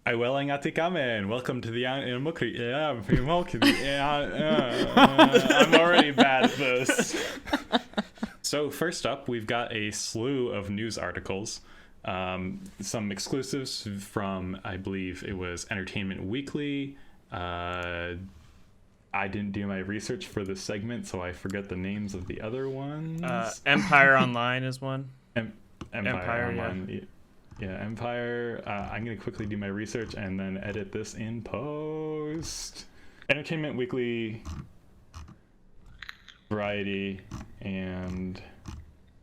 Welcome to the Eana Mokri. I'm already bad at this. So first up, we've got a slew of news articles. Some exclusives from, I believe it was Entertainment Weekly. I didn't do my research for this segment, so I forget the names of the other ones. Empire Online is one. Empire Online. Yeah, Empire. I'm going to quickly do my research and then edit this in post. Entertainment Weekly, Variety, and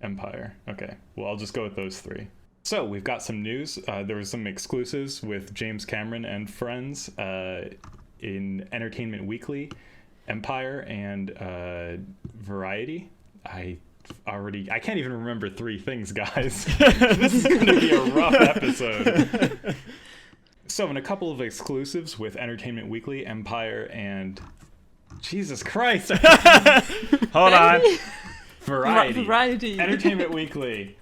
Empire. Okay, well, I'll just go with those three. So we've got some news. There was some exclusives with James Cameron and friends in Entertainment Weekly, Empire, and Variety. I can't even remember three things, guys. This is going to be a rough episode. So in a couple of exclusives with Entertainment Weekly, Empire, and Jesus Christ. Hold on. Variety. Entertainment Weekly.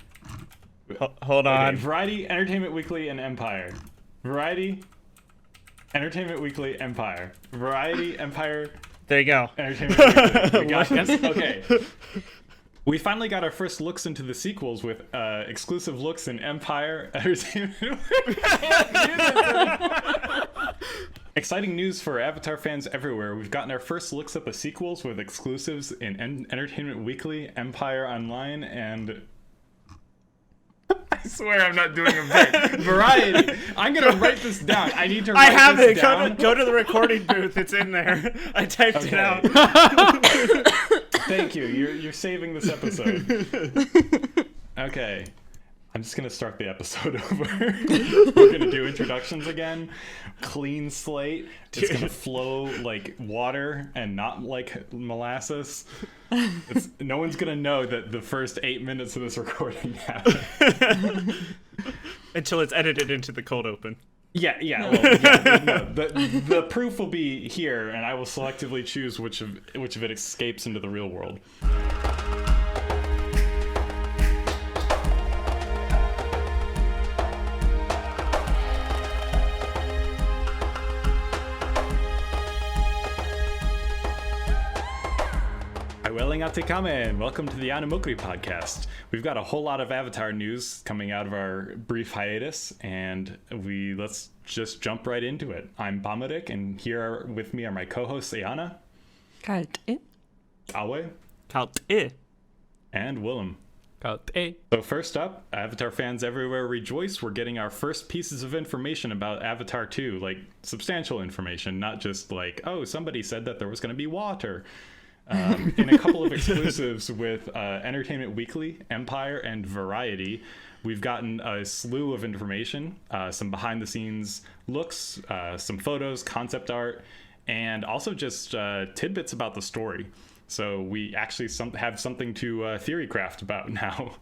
Hold on. Okay, Variety, Entertainment Weekly, and Empire. Variety, Entertainment Weekly, Empire. Variety, Empire. There you go. Entertainment Weekly. We got this. Okay. We finally got our first looks into the sequels with exclusive looks in Empire, Entertainment. Exciting news for Avatar fans everywhere. We've gotten our first looks at the sequels with exclusives in Entertainment Weekly, Empire Online, and... I swear I'm not doing a bit. Variety. I'm going to write this down. I need to write this down. Go to the recording booth. It's in there. I typed it out. Thank you. You're saving this episode. Okay. I'm just going to start the episode over. We're going to do introductions again. Clean slate. It's going to flow like water and not like molasses. No one's going to know that the first 8 minutes of this recording happened. Until it's edited into the cold open. Yeah. Well, no, the proof will be here, and I will selectively choose which of it escapes into the real world. Welcome to the Eana Mokri podcast. We've got a whole lot of Avatar news coming out of our brief hiatus, and let's just jump right into it. I'm Bamarik, and here with me are my co-hosts Eana, Awe, and Willem. So first up, Avatar fans everywhere rejoice. We're getting our first pieces of information about Avatar 2, like substantial information, not just like, oh, somebody said that there was going to be water. In a couple of exclusives with Entertainment Weekly, Empire, and Variety, we've gotten a slew of information, some behind-the-scenes looks, some photos, concept art, and also just tidbits about the story. So we actually have something to theory craft about now.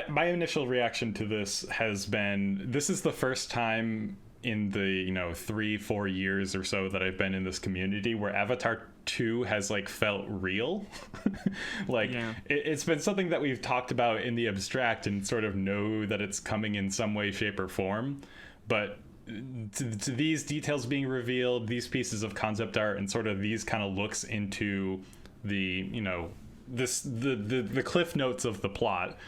My initial reaction to this has been, this is the first time in the 3-4 years or so that I've been in this community where Avatar 2 has felt real. It's been something that we've talked about in the abstract and sort of know that it's coming in some way, shape, or form, but to these details being revealed, these pieces of concept art, and sort of these kind of looks into the the cliff notes of the plot,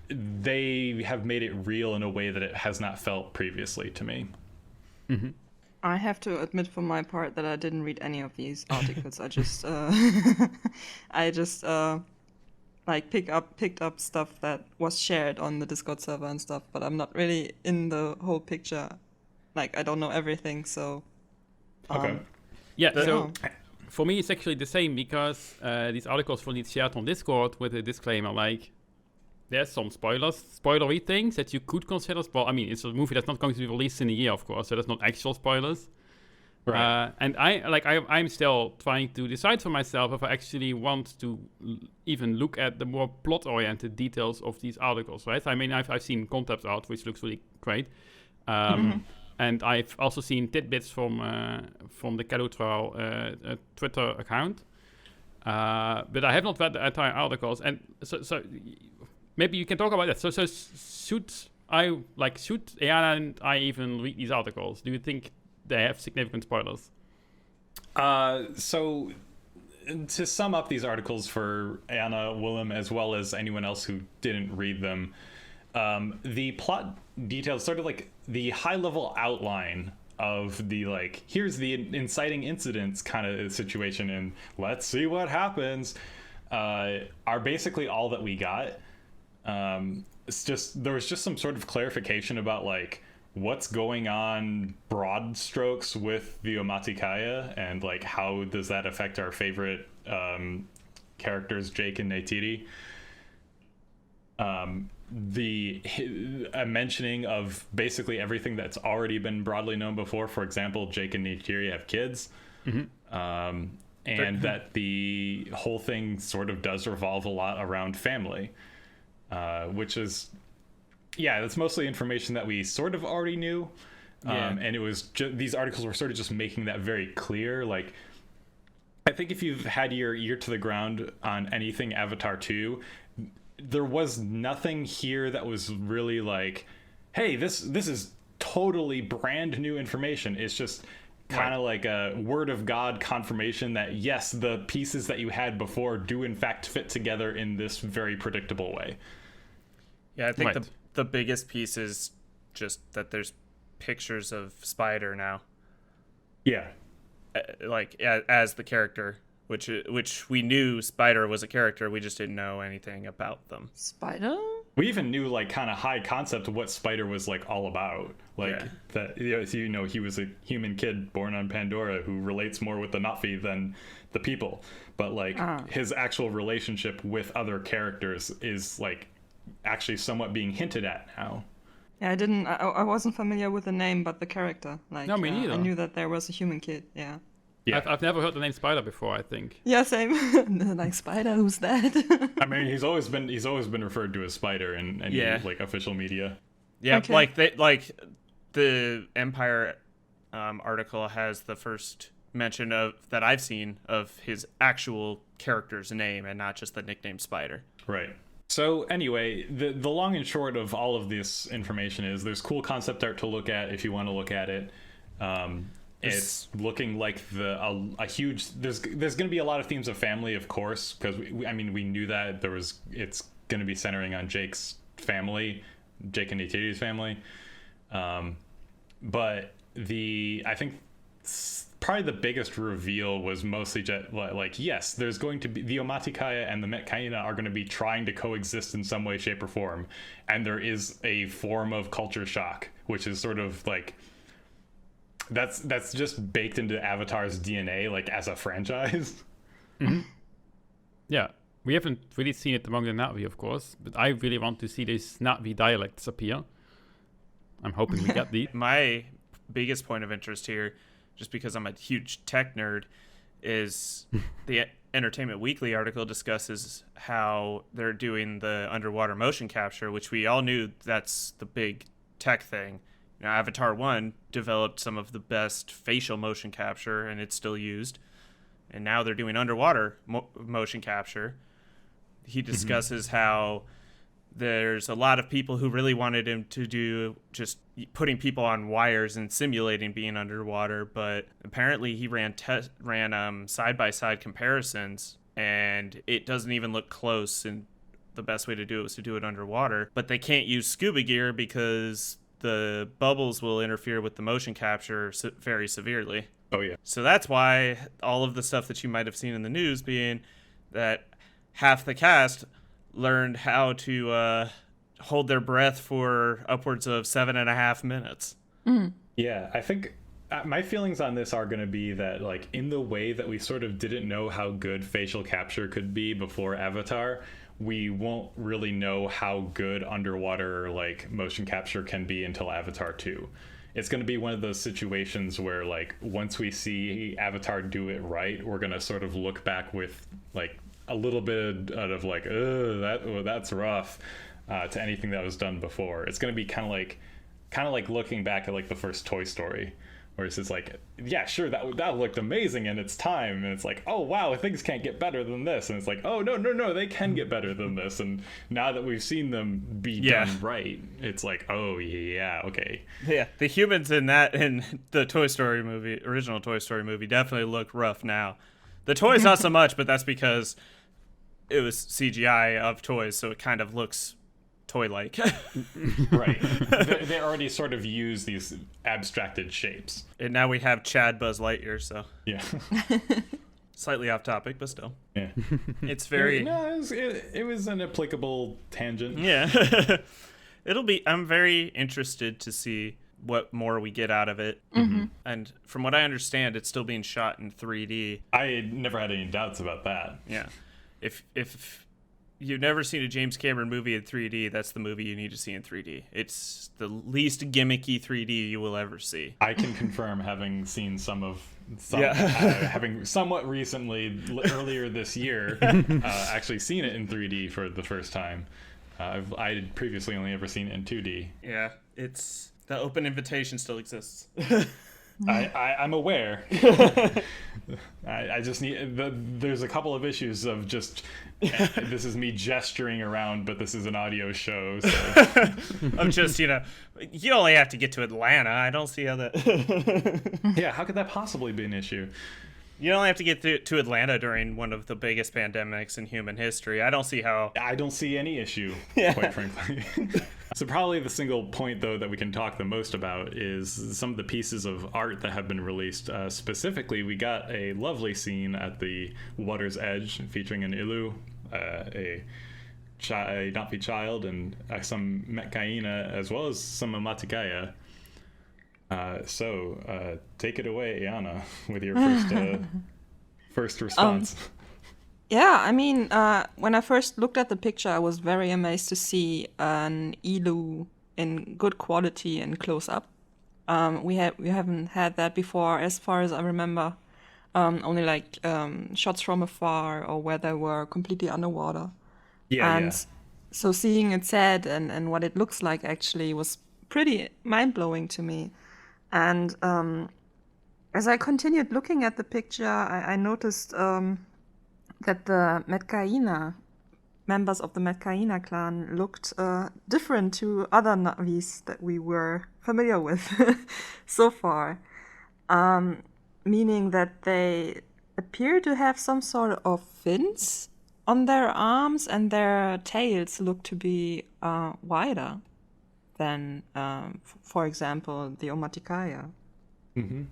they have made it real in a way that it has not felt previously to me. Mm-hmm. I have to admit for my part that I didn't read any of these articles. I just picked up stuff that was shared on the Discord server and stuff, but I'm not really in the whole picture. I don't know everything, so... Okay. So for me it's actually the same, because these articles were shared on Discord with a disclaimer, there's some spoilery things that you could consider. Well, I mean, it's a movie that's not going to be released in a year, of course, so that's not actual spoilers. Right. And I'm still trying to decide for myself if I actually want to even look at the more plot-oriented details of these articles, right? I mean, I've seen concept art, which looks really great. And I've also seen tidbits from the Kalutra Twitter account. But I have not read the entire articles. And so maybe you can talk about that. So should should Eana and I even read these articles? Do you think they have significant spoilers? So to sum up these articles for Eana, Willem, as well as anyone else who didn't read them, the plot details, sort of like the high-level outline of the, like, here's the inciting incidents kind of situation and let's see what happens, are basically all that we got. It's just, there was just some sort of clarification about, like, what's going on broad strokes with the Omaticaya and, like, how does that affect our favorite characters, Jake and Neytiri. A mentioning of basically everything that's already been broadly known before. For example, Jake and Neytiri have kids. And that the whole thing sort of does revolve a lot around family, which is, yeah, that's mostly information that we sort of already knew. And it was these articles were sort of just making that very clear. Like, I think if you've had your ear to the ground on anything Avatar 2, there was nothing here that was really like, hey, this is totally brand new information. It's just kind of like a word of God confirmation that, yes, the pieces that you had before do in fact fit together in this very predictable way. Yeah, I think the biggest piece is just that there's pictures of Spider now. Yeah. Like, as the character, which we knew Spider was a character, we just didn't know anything about them. Spider? We even knew, like, kind of high concept of what Spider was, like, all about. Like, that, you know, he was a human kid born on Pandora who relates more with the Na'vi than the people. But, like, his actual relationship with other characters is, like, actually somewhat being hinted at now. Yeah, I wasn't familiar with the name, but the character. Like, No, me neither. I knew that there was a human kid, yeah. Yeah. I've never heard the name Spider before, I think. Yeah, same. Like, Spider, who's that? I mean, he's always been referred to as Spider in like official media. Yeah, Okay. like the Empire article has the first mention of that I've seen of his actual character's name and not just the nickname Spider. Right. So anyway, the long and short of all of this information is there's cool concept art to look at if you want to look at it. It's looking like a huge. There's going to be a lot of themes of family, of course, because we knew that it's going to be centering on Jake's family, Jake and Neytiri's family. But I think probably the biggest reveal was mostly just like, yes, there's going to be the Omaticaya and the Metkayina are going to be trying to coexist in some way, shape, or form, and there is a form of culture shock, which is sort of like. That's just baked into Avatar's DNA, like, as a franchise. Mm-hmm. Yeah, we haven't really seen it among the Na'vi, of course, but I really want to see these Na'vi dialects appear. I'm hoping we get these. My biggest point of interest here, just because I'm a huge tech nerd, is the Entertainment Weekly article discusses how they're doing the underwater motion capture, which we all knew that's the big tech thing. Now, Avatar 1 developed some of the best facial motion capture, and it's still used. And now they're doing underwater motion capture. He discusses how there's a lot of people who really wanted him to do just putting people on wires and simulating being underwater, but apparently he ran side-by-side comparisons, and it doesn't even look close, and the best way to do it was to do it underwater. But they can't use scuba gear because the bubbles will interfere with the motion capture very severely. Oh, yeah. So that's why all of the stuff that you might have seen in the news being that half the cast learned how to hold their breath for upwards of 7.5 minutes. Yeah, I think my feelings on this are going to be that, like, in the way that we sort of didn't know how good facial capture could be before Avatar, we won't really know how good underwater, like, motion capture can be until Avatar 2. It's going to be one of those situations where, like, once we see Avatar do it right, we're going to sort of look back with, like, a little bit of like, that's rough, to anything that was done before. It's going to be kind of like looking back at, like, the first Toy Story, where it's just like, yeah, sure, that looked amazing in its time, and it's like, oh wow, things can't get better than this, and it's like, oh no, they can get better than this, and now that we've seen them be done right, it's like, oh yeah, okay. Yeah, the humans in the Toy Story movie, original Toy Story movie, definitely look rough now. The toys not so much, but that's because it was CGI of toys, so it kind of looks toy-like. Right. They already sort of use these abstracted shapes. And now we have Chad Buzz Lightyear, so Yeah. slightly off topic, but still. Yeah. It's very... No, it was an applicable tangent. Yeah. I'm very interested to see what more we get out of it. Mm-hmm. And from what I understand, it's still being shot in 3D. I never had any doubts about that. Yeah. If you've never seen a James Cameron movie in 3D, that's the movie you need to see in 3D. It's the least gimmicky 3D you will ever see. I can confirm, having seen having somewhat recently, earlier this year, actually seen it in 3D for the first time. I had previously only ever seen it in 2D. Yeah, the open invitation still exists. I'm aware. I just need there's a couple of issues of just this is me gesturing around, but this is an audio show, so. I'm just, you only have to get to Atlanta. I don't see how that. Yeah, how could that possibly be an issue? You only have to get to Atlanta during one of the biggest pandemics in human history. I don't see any issue, quite frankly. So probably the single point, though, that we can talk the most about is some of the pieces of art that have been released. Specifically, we got a lovely scene at the water's edge featuring an ilu, a Na'vi child, and some Metkaina, as well as some Amatikaya. So take it away, Eana, with your first response. Yeah, I mean, when I first looked at the picture, I was very amazed to see an ilu in good quality and close up. We haven't had that before, as far as I remember. Only like shots from afar or where they were completely underwater. So seeing it set and what it looks like actually was pretty mind-blowing to me. And as I continued looking at the picture, I noticed that the Metkaina, members of the Metkaina clan, looked different to other Na'vis that we were familiar with so far. Meaning that they appear to have some sort of fins on their arms, and their tails look to be wider than, for example, the Omatikaya. Mm-hmm.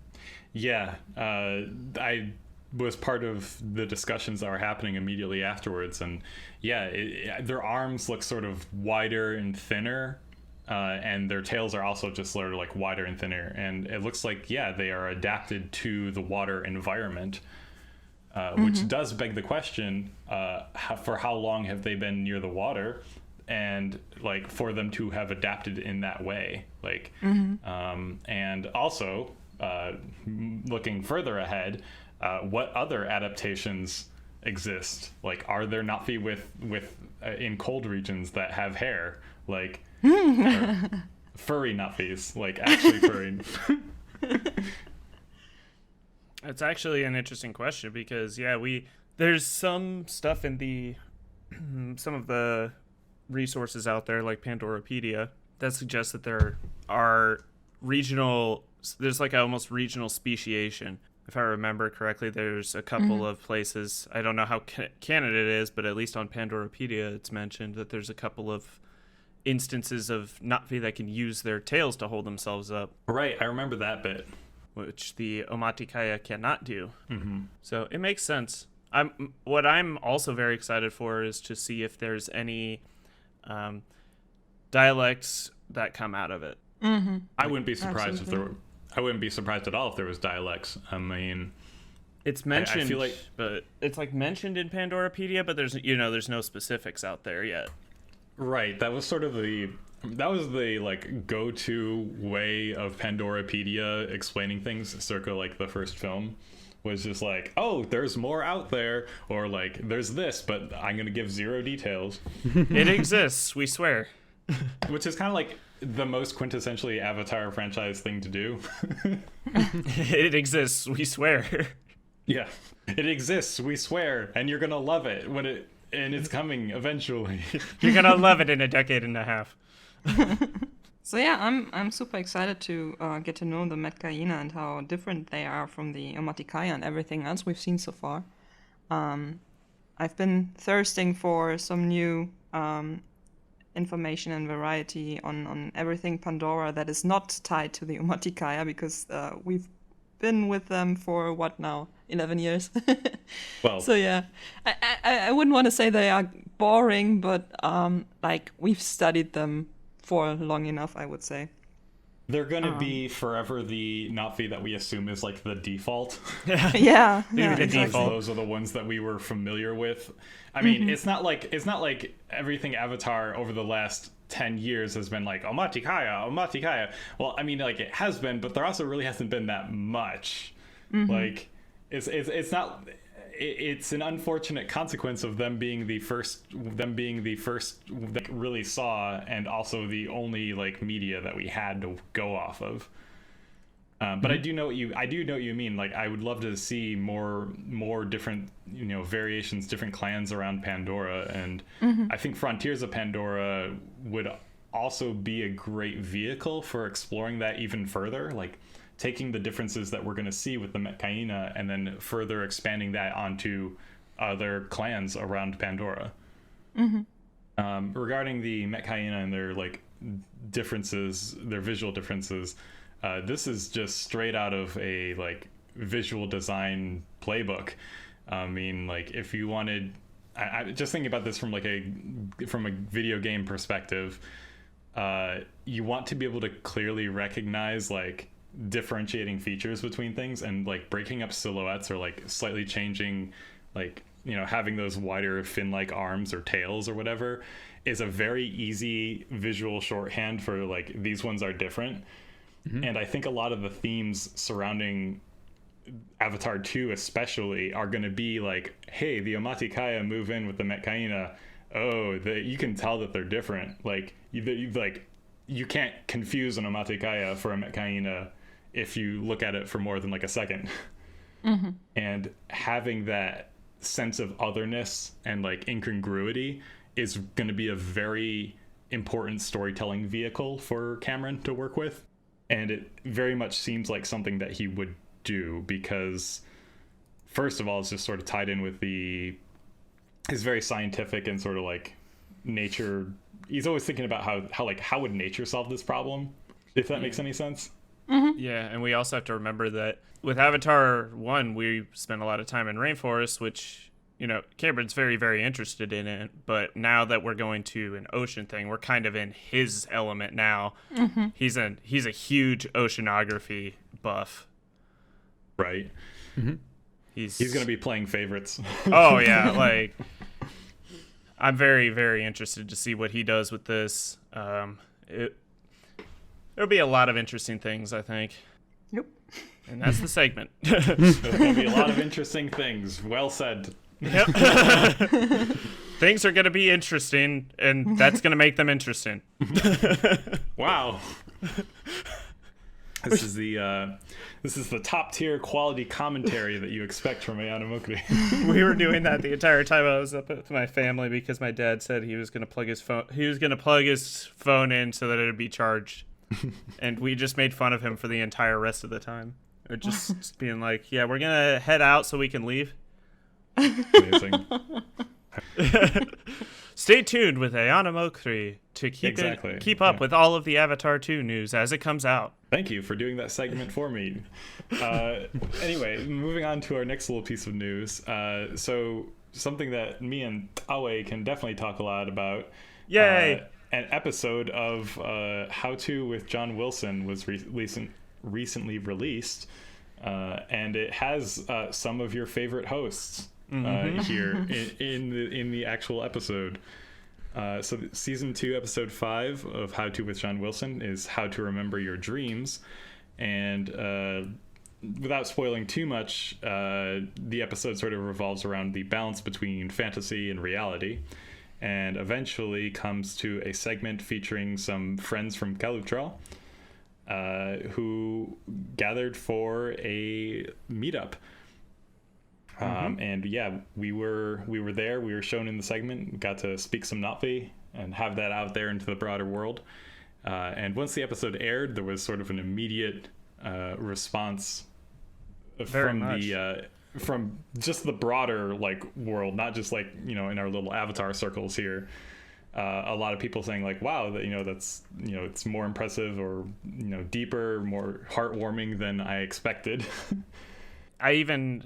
Yeah, I was part of the discussions that were happening immediately afterwards, and their arms look sort of wider and thinner, and their tails are also just sort of like wider and thinner, and it looks like they are adapted to the water environment, which does beg the question, for how long have they been near the water, and like for them to have adapted in that way, like and also looking further ahead, what other adaptations exist? Like, are there Na'vi with in cold regions that have hair, like furry Na'vis, like actually furry? It's actually an interesting question because there's some stuff in the some of the resources out there like Pandorapedia that suggests that there are there's like almost regional speciation. If I remember correctly, there's a couple of places. I don't know how canon it is, but at least on Pandorapedia, it's mentioned that there's a couple of instances of Na'vi that can use their tails to hold themselves up. Right, I remember that bit. Which the Omatikaya cannot do. Mm-hmm. So it makes sense. What I'm also very excited for is to see if there's any dialects that come out of it. Mm-hmm. I wouldn't be surprised if there were. I wouldn't be surprised at all if there was dialects. I mean, it's mentioned, I feel like, but it's like mentioned in Pandorapedia, but there's no specifics out there yet. Right. That was sort of the like go-to way of Pandorapedia explaining things circa like the first film, was just like, oh, there's more out there, or like there's this, but I'm gonna give zero details. It exists, we swear. Which is kind of like the most quintessentially Avatar franchise thing to do. It exists, we swear. Yeah, it exists, we swear, and you're gonna love it and it's coming eventually. You're gonna love it in a decade and a half. So yeah, I'm super excited to get to know the Metkayina and how different they are from the Omaticaya and everything else we've seen so far. I've been thirsting for some new information and variety on everything Pandora that is not tied to the Omaticaya, because we've been with them for what now, 11 years. Well, so yeah, I wouldn't want to say they are boring, but like we've studied them for long enough, I would say. they're gonna be forever the Na'vi that we assume is like the default. Yeah, the exactly. default. Those are the ones that we were familiar with. I mean, it's not like everything Avatar over the last 10 years has been like Omaticaya. Well, I mean, like it has been, but there also really hasn't been that much. Like it's not. It's an unfortunate consequence of them being the first that really saw, and also the only like media that we had to go off of. But I do know what you mean. Like, I would love to see more different, variations, different clans around Pandora, and I think Frontiers of Pandora would also be a great vehicle for exploring that even further. Like, taking the differences that we're going to see with the Metkayina and then further expanding that onto other clans around Pandora. Regarding the Metkayina and their like differences, their visual differences, this is just straight out of a like visual design playbook. I mean, like if you wanted, I just thinking about this from a video game perspective, you want to be able to clearly recognize like differentiating features between things, and like breaking up silhouettes or like slightly changing, like having those wider fin-like arms or tails or whatever is a very easy visual shorthand for like these ones are different. And I think a lot of the themes surrounding Avatar 2 especially are going to be like, hey, the Omaticaya move in with the Metkayina. Oh, you can tell that they're different. Like you can't confuse an Omaticaya for a Metkayina if you look at it for more than like a second. And having that sense of otherness and like incongruity is going to be a very important storytelling vehicle for Cameron to work with. And it very much seems like something that he would do, because first of all, it's just sort of tied in with his very scientific and sort of like nature. He's always thinking about how would nature solve this problem, if that makes any sense. Yeah, and we also have to remember that with Avatar 1, we spent a lot of time in rainforests, which, Cameron's very, very interested in it. But now that we're going to an ocean thing, we're kind of in his element now. He's a huge oceanography buff. Right. He's going to be playing favorites. Oh, yeah. Like, I'm very, very interested to see what he does with this. There'll be a lot of interesting things, I think. Yep. And that's the segment. There's going to be a lot of interesting things. Well said. Yep. Things are going to be interesting, and that's going to make them interesting. Wow. This is the top tier quality commentary that you expect from Eana Mokri. We were doing that the entire time I was up with my family, because my dad said he was going to plug his phone. He was going to plug his phone in so that it would be charged, and we just made fun of him for the entire rest of the time. Or just being like, "Yeah, we're gonna head out so we can leave." Amazing. Stay tuned with Eana Mokri to keep up with all of the Avatar 2 news as it comes out. Thank you for doing that segment for me. Anyway, moving on to our next little piece of news. So something that me and Awe can definitely talk a lot about. Yay! An episode of How To with John Wilson was recently released, and it has some of your favorite hosts here in the actual episode. So season 2, episode 5 of How To with John Wilson is How to Remember Your Dreams, and without spoiling too much, the episode sort of revolves around the balance between fantasy and reality. and eventually comes to a segment featuring some friends from Kalutral who gathered for a meetup. And yeah, we were there. We were shown in the segment, got to speak some Na'vi and have that out there into the broader world. And once the episode aired, there was sort of an immediate response from just the broader like world, not just like, you know, in our little Avatar circles here. A lot of people saying like, wow, that, you know, that's, you know, it's more impressive or, you know, deeper, more heartwarming than I expected. I even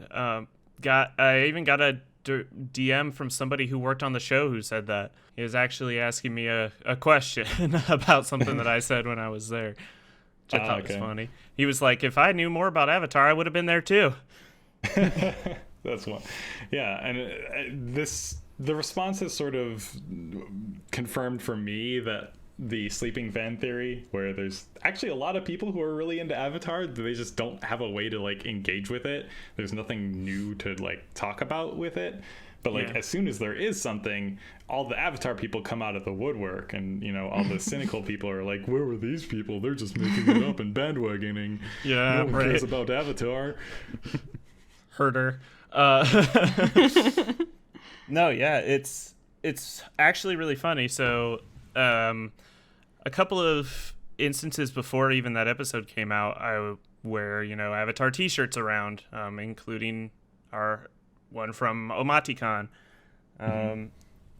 got a DM from somebody who worked on the show who said that. He was actually asking me a question about something that I said when I was there, which I thought was funny. He was like, if I knew more about Avatar, I would have been there too. That's one. Yeah, and the response has sort of confirmed for me that the sleeping fan theory, where there's actually a lot of people who are really into Avatar, they just don't have a way to like engage with it. There's nothing new to like talk about with it. But like as soon as there is something, all the Avatar people come out of the woodwork, and you know, all the cynical people are like, where were these people? They're just making it up and bandwagoning. Yeah, no one cares about Avatar. Herder. No, yeah, it's actually really funny. So a couple of instances before even that episode came out, I wear, you know, Avatar t-shirts around, including our one from Omaticon. And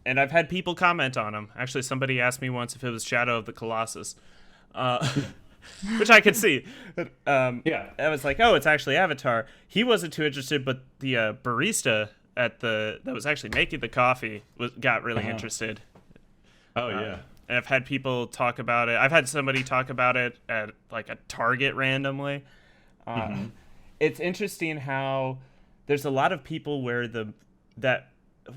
I've had people comment on them. Actually, somebody asked me once if it was Shadow of the Colossus, which I could see. I was like, oh, it's actually Avatar. He wasn't too interested, but the barista that was actually making the coffee got really interested. Oh, yeah. And I've had people talk about it. I've had somebody talk about it at like a Target randomly. It's interesting how there's a lot of people where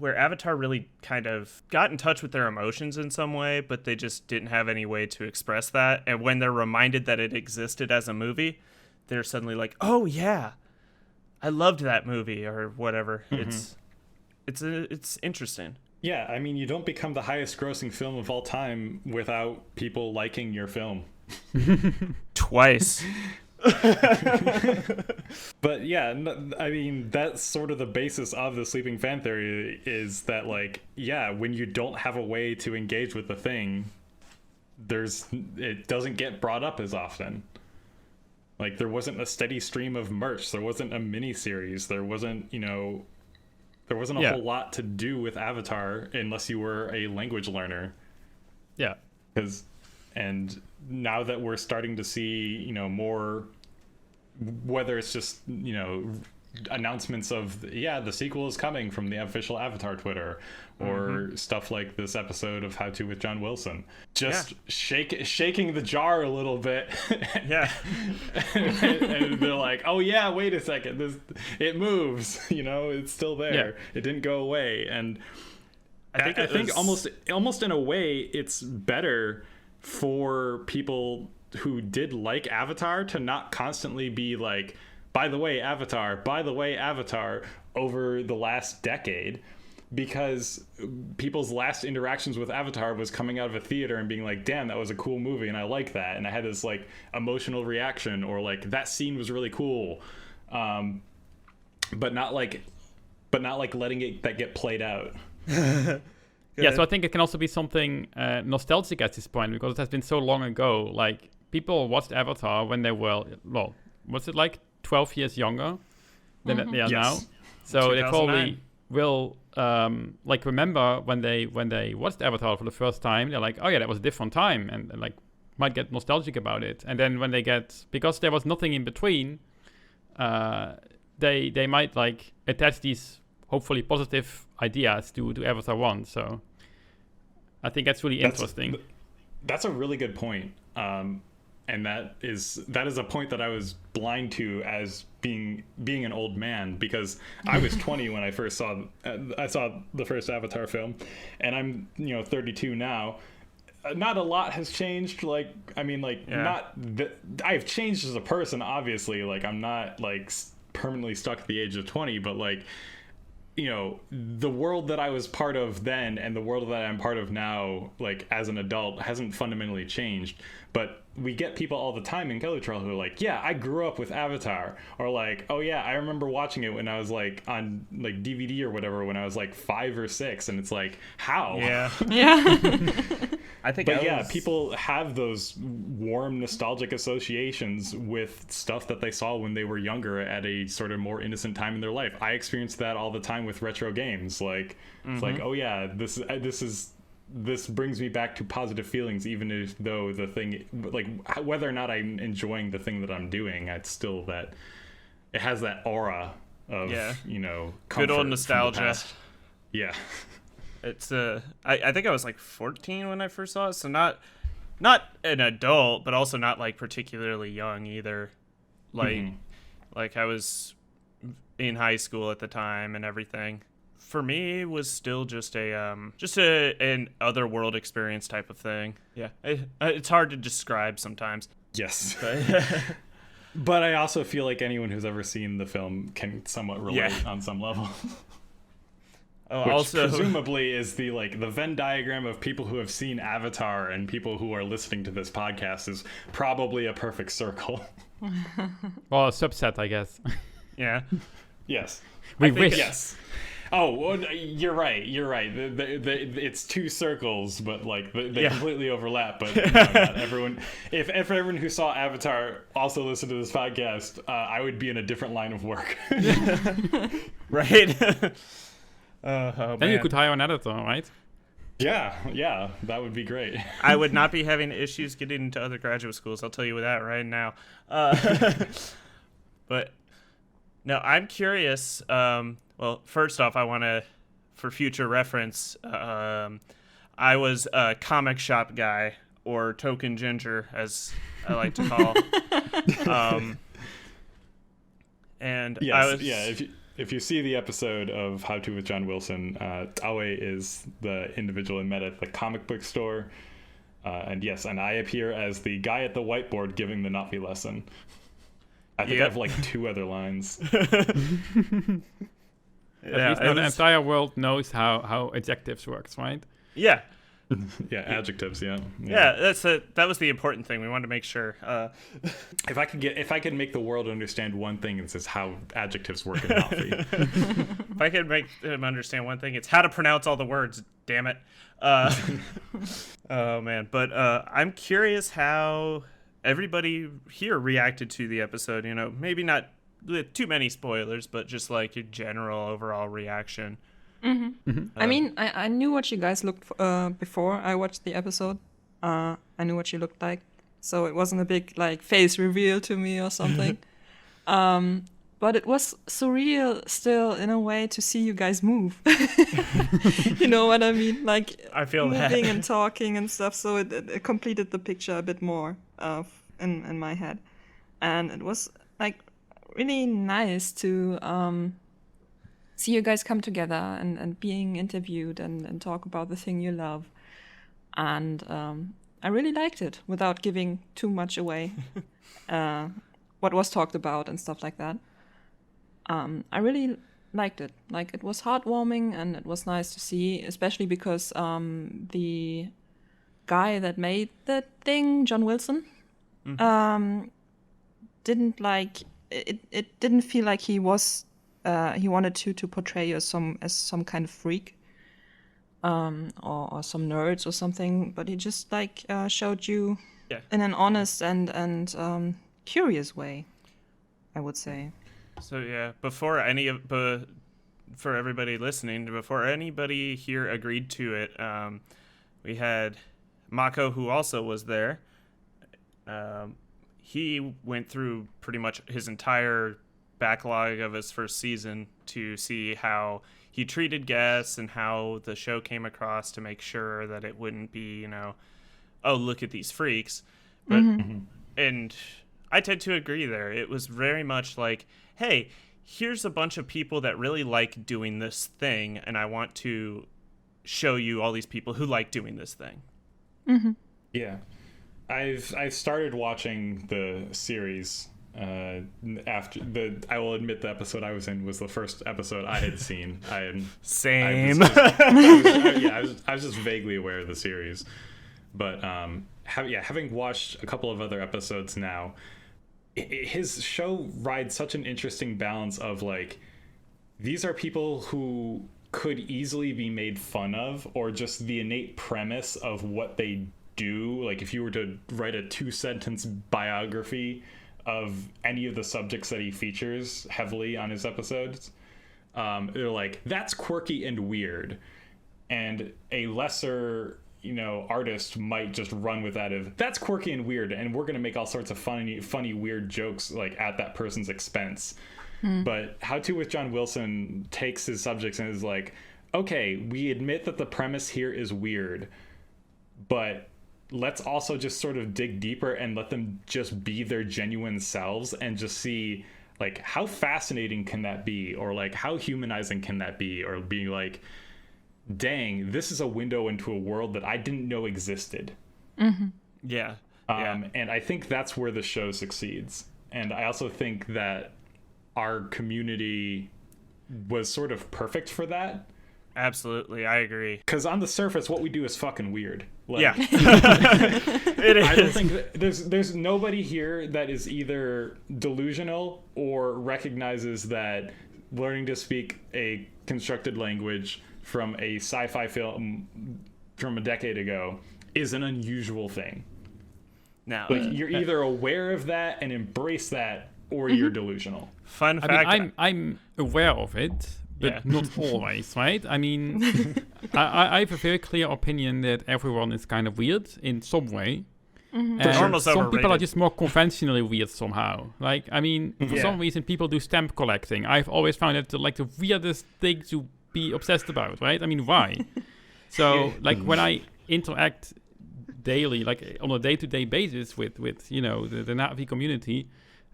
Avatar really kind of got in touch with their emotions in some way, but they just didn't have any way to express that. And when they're reminded that it existed as a movie, they're suddenly like, oh yeah, I loved that movie or whatever. It's interesting. Yeah, I mean, you don't become the highest grossing film of all time without people liking your film. Twice. But yeah, I mean, that's sort of the basis of the sleeping fan theory, is that like, yeah, when you don't have a way to engage with the thing, it doesn't get brought up as often. Like, there wasn't a steady stream of merch, there wasn't a mini series, there wasn't a whole lot to do with Avatar unless you were a language learner. Yeah. And now that we're starting to see, you know, more, whether it's just, you know, announcements of, the sequel is coming from the official Avatar Twitter, or stuff like this episode of How To with John Wilson, just shaking the jar a little bit. And they're like, oh yeah, wait a second, it moves, you know, it's still there. It didn't go away. And I think almost in a way it's better for people who did like Avatar to not constantly be like, by the way, Avatar, over the last decade, because people's last interactions with Avatar was coming out of a theater and being like, damn, that was a cool movie and I like that, and I had this like emotional reaction, or like that scene was really cool, but not like letting that get played out. Yeah, so I think it can also be something nostalgic at this point, because it has been so long ago. Like, people watched Avatar when they were, well, was it like 12 years younger than they are now? So they probably will like remember when they watched Avatar for the first time. They're like, oh yeah, that was a different time, and like might get nostalgic about it. And then when they because there was nothing in between, they might like attach these hopefully positive ideas to Avatar 1. So I think that's really interesting. That's a really good point. And that is a point that I was blind to as being an old man, because I was 20 when I first saw the first Avatar film, and I'm 32 now. Not a lot has changed. Like, I mean, like, I've changed as a person, obviously. Like, I'm not like permanently stuck at the age of 20, but like, you know, the world that I was part of then and the world that I'm part of now, like as an adult, hasn't fundamentally changed. But we get people all the time in Kellytrail who are like, yeah, I grew up with Avatar, or like, oh yeah, I remember watching it when I was like on like DVD or whatever when I was like 5 or 6, and it's like, how? Yeah. I think, but yeah, people have those warm nostalgic associations with stuff that they saw when they were younger at a sort of more innocent time in their life. I experience that all the time with retro games. Like, it's like, oh yeah, this brings me back to positive feelings, even if though the thing, like whether or not I'm enjoying the thing that I'm doing, it's still that it has that aura of, you know, good old nostalgia. Yeah. It's I think I was like 14 when I first saw it, so not an adult, but also not like particularly young either. Like like I was in high school at the time and everything. For me, it was still just an otherworld experience type of thing. Yeah, it's hard to describe sometimes. Yes. But I also feel like anyone who's ever seen the film can somewhat relate on some level. Oh, which also presumably is the Venn diagram of people who have seen Avatar and people who are listening to this podcast is probably a perfect circle. Well, a subset, I guess. Yeah. Yes. We wish. Yes. Oh, well, you're right. It's two circles, but like they completely overlap. But not everyone. If everyone who saw Avatar also listened to this podcast, I would be in a different line of work. Right. Then you could hire an editor, right? Yeah, that would be great. I would not be having issues getting into other graduate schools. I'll tell you that right now. But no, I'm curious. Well, first off, I want to, for future reference, I was a comic shop guy, or token ginger, as I like to call. And yes, I was If you see the episode of How To with John Wilson, Awe is the individual I met at the comic book store. And I appear as the guy at the whiteboard giving the leNa'vi lesson. I think I have like 2 other lines. At least the entire world knows how adjectives works, right? Yeah. Yeah, adjectives. Yeah. That was the important thing. We wanted to make sure. If I could make the world understand one thing, it's how adjectives work in leNa'vi. If I could make them understand one thing, it's how to pronounce all the words. Damn it. Oh man, but I'm curious how everybody here reacted to the episode. You know, maybe not with too many spoilers, but just like your general overall reaction. I mean, I knew what you guys looked for, before I watched the episode. I knew what you looked like, so it wasn't a big like face reveal to me or something. But it was surreal still in a way to see you guys move. You know what I mean? Like I feel moving that. and talking and stuff. So it completed the picture a bit more in my head, and it was like really nice to see you guys come together and being interviewed and talk about the thing you love. And I really liked it without giving too much away, what was talked about and stuff like that. I really liked it. Like, it was heartwarming and it was nice to see, especially because the guy that made the thing, John Wilson, didn't like it. It didn't feel like he was he wanted to portray you as some kind of freak, or some nerds or something, but he just like showed you in an honest and curious way, I would say. So yeah, for everybody listening, before anybody here agreed to it, we had Mako, who also was there. He went through pretty much his entire backlog of his first season to see how he treated guests and how the show came across to make sure that it wouldn't be, oh, look at these freaks. But and I tend to agree there. It was very much like, hey, here's a bunch of people that really like doing this thing, and I want to show you all these people who like doing this thing. Yeah. I've started watching the series, After I will admit the episode I was in was the first episode I had seen. Same. I was just vaguely aware of the series, but having watched a couple of other episodes now, his show rides such an interesting balance of like, these are people who could easily be made fun of, or just the innate premise of what they do. Like if you were to write a 2-sentence biography of any of the subjects that he features heavily on his episodes, they're like, that's quirky and weird. And a lesser, artist might just run with that of, that's quirky and weird, and we're going to make all sorts of funny, weird jokes like at that person's expense. But How To with John Wilson takes his subjects and is like, okay, we admit that the premise here is weird, but let's also just sort of dig deeper and let them just be their genuine selves and just see like how fascinating can that be, or like how humanizing can that be, or being like, dang, this is a window into a world that I didn't know existed. Yeah. And I think that's where the show succeeds. And I also think that our community was sort of perfect for that. Absolutely, I agree. Because on the surface, what we do is fucking weird. Like, yeah. It is. I don't think there's nobody here that is either delusional or recognizes that learning to speak a constructed language from a sci-fi film from a decade ago is an unusual thing. Now, like, you're either aware of that and embrace that, or you're delusional. Fun fact. I mean, I'm aware of it, but not always, right? I mean, I have a very clear opinion that everyone is kind of weird in some way. And some people are just more conventionally weird somehow. Like, I mean, for some reason, people do stamp collecting. I've always found it like the weirdest thing to be obsessed about, right? I mean, why? So, like, when I interact daily, like on a day-to-day basis with the Na'vi community,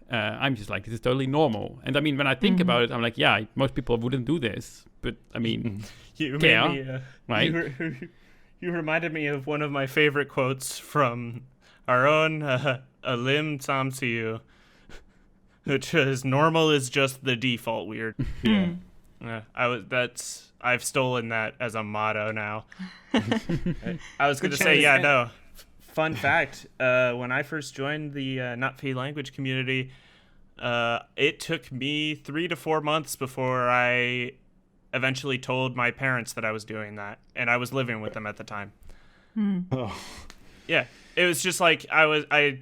I'm just like, this is totally normal. And I mean, when I think about it, I'm like, yeah, most people wouldn't do this. But I mean, you reminded me of one of my favorite quotes from our own Alim Samsiu, which is, normal is just the default weird. I've stolen that as a motto now. I was going to say, fun fact, when I first joined the Na'vi language community, it took me 3 to 4 months before I eventually told my parents that I was doing that, and I was living with them at the time. Yeah, it was just like I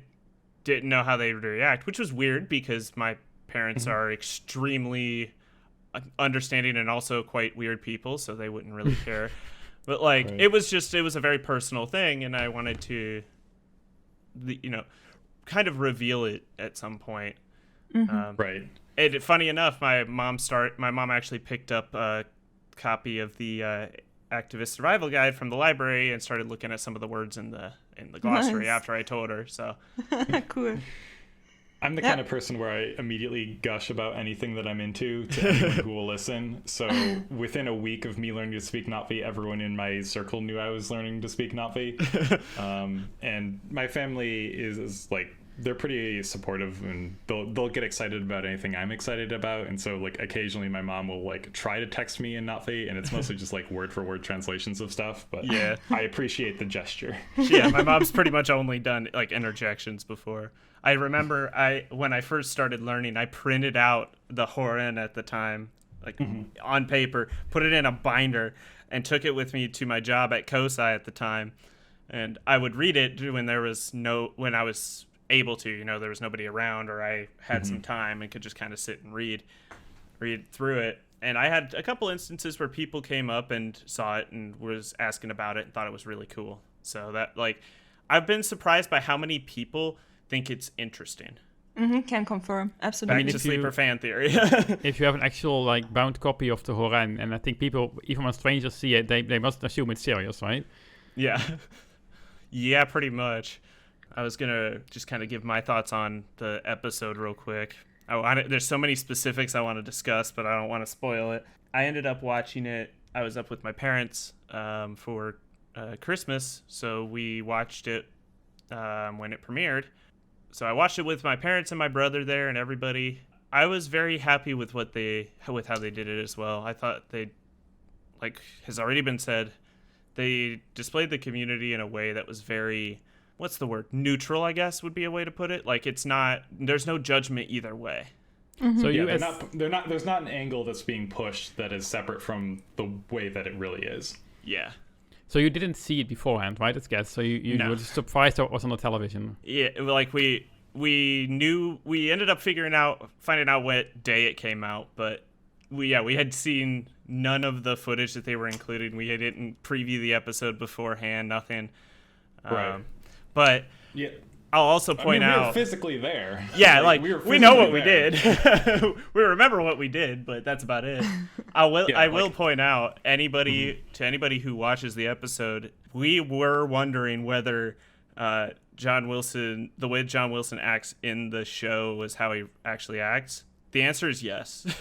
didn't know how they would react, which was weird because my parents are extremely understanding and also quite weird people, so they wouldn't really care. But like, it was a very personal thing, and I wanted to, kind of reveal it at some point. Right. And funny enough, my mom actually picked up a copy of the Activist Survival Guide from the library and started looking at some of the words in the glossary after I told her. So cool. I'm the kind of person where I immediately gush about anything that I'm into to anyone who will listen. So within a week of me learning to speak Na'vi, everyone in my circle knew I was learning to speak Na'vi. And my family is like, they're pretty supportive, and they'll get excited about anything I'm excited about. And so like occasionally my mom will like try to text me in Na'vi, and it's mostly just like word for word translations of stuff. But yeah, I appreciate the gesture. Yeah, my mom's pretty much only done like interjections before. I remember when I first started learning, I printed out the Horan at the time, like on paper, put it in a binder, and took it with me to my job at COSI at the time. And I would read it when I was able to, there was nobody around, or I had some time and could just kind of sit and read through it. And I had a couple instances where people came up and saw it and was asking about it and thought it was really cool. So that, like, I've been surprised by how many people think it's interesting. Can confirm. Absolutely. Back to sleeper fan theory. If you have an actual like bound copy of the Horan, and I think people, even when strangers see it, they must assume it's serious, right? Yeah. Yeah, pretty much. I was going to just kind of give my thoughts on the episode real quick. There's so many specifics I want to discuss, but I don't want to spoil it. I ended up watching it. I was up with my parents for Christmas, so we watched it when it premiered. So I watched it with my parents and my brother there and everybody. I was very happy with how they did it as well. I thought they, like has already been said, they displayed the community in a way that was very, what's the word? Neutral, I guess would be a way to put it. Like there's no judgment either way. Mm-hmm. So there's not an angle that's being pushed that is separate from the way that it really is. Yeah. So you didn't see it beforehand, right? It's guess. So you were just surprised that it was on the television. Yeah, like we ended up finding out what day it came out, but we had seen none of the footage that they were including. We didn't preview the episode beforehand, nothing. Right. But yeah. I'll also point out we were physically there. Yeah, like we know what we did. We remember what we did, but that's about it. I will point out anybody who watches the episode, we were wondering whether the way John Wilson acts in the show was how he actually acts. The answer is yes.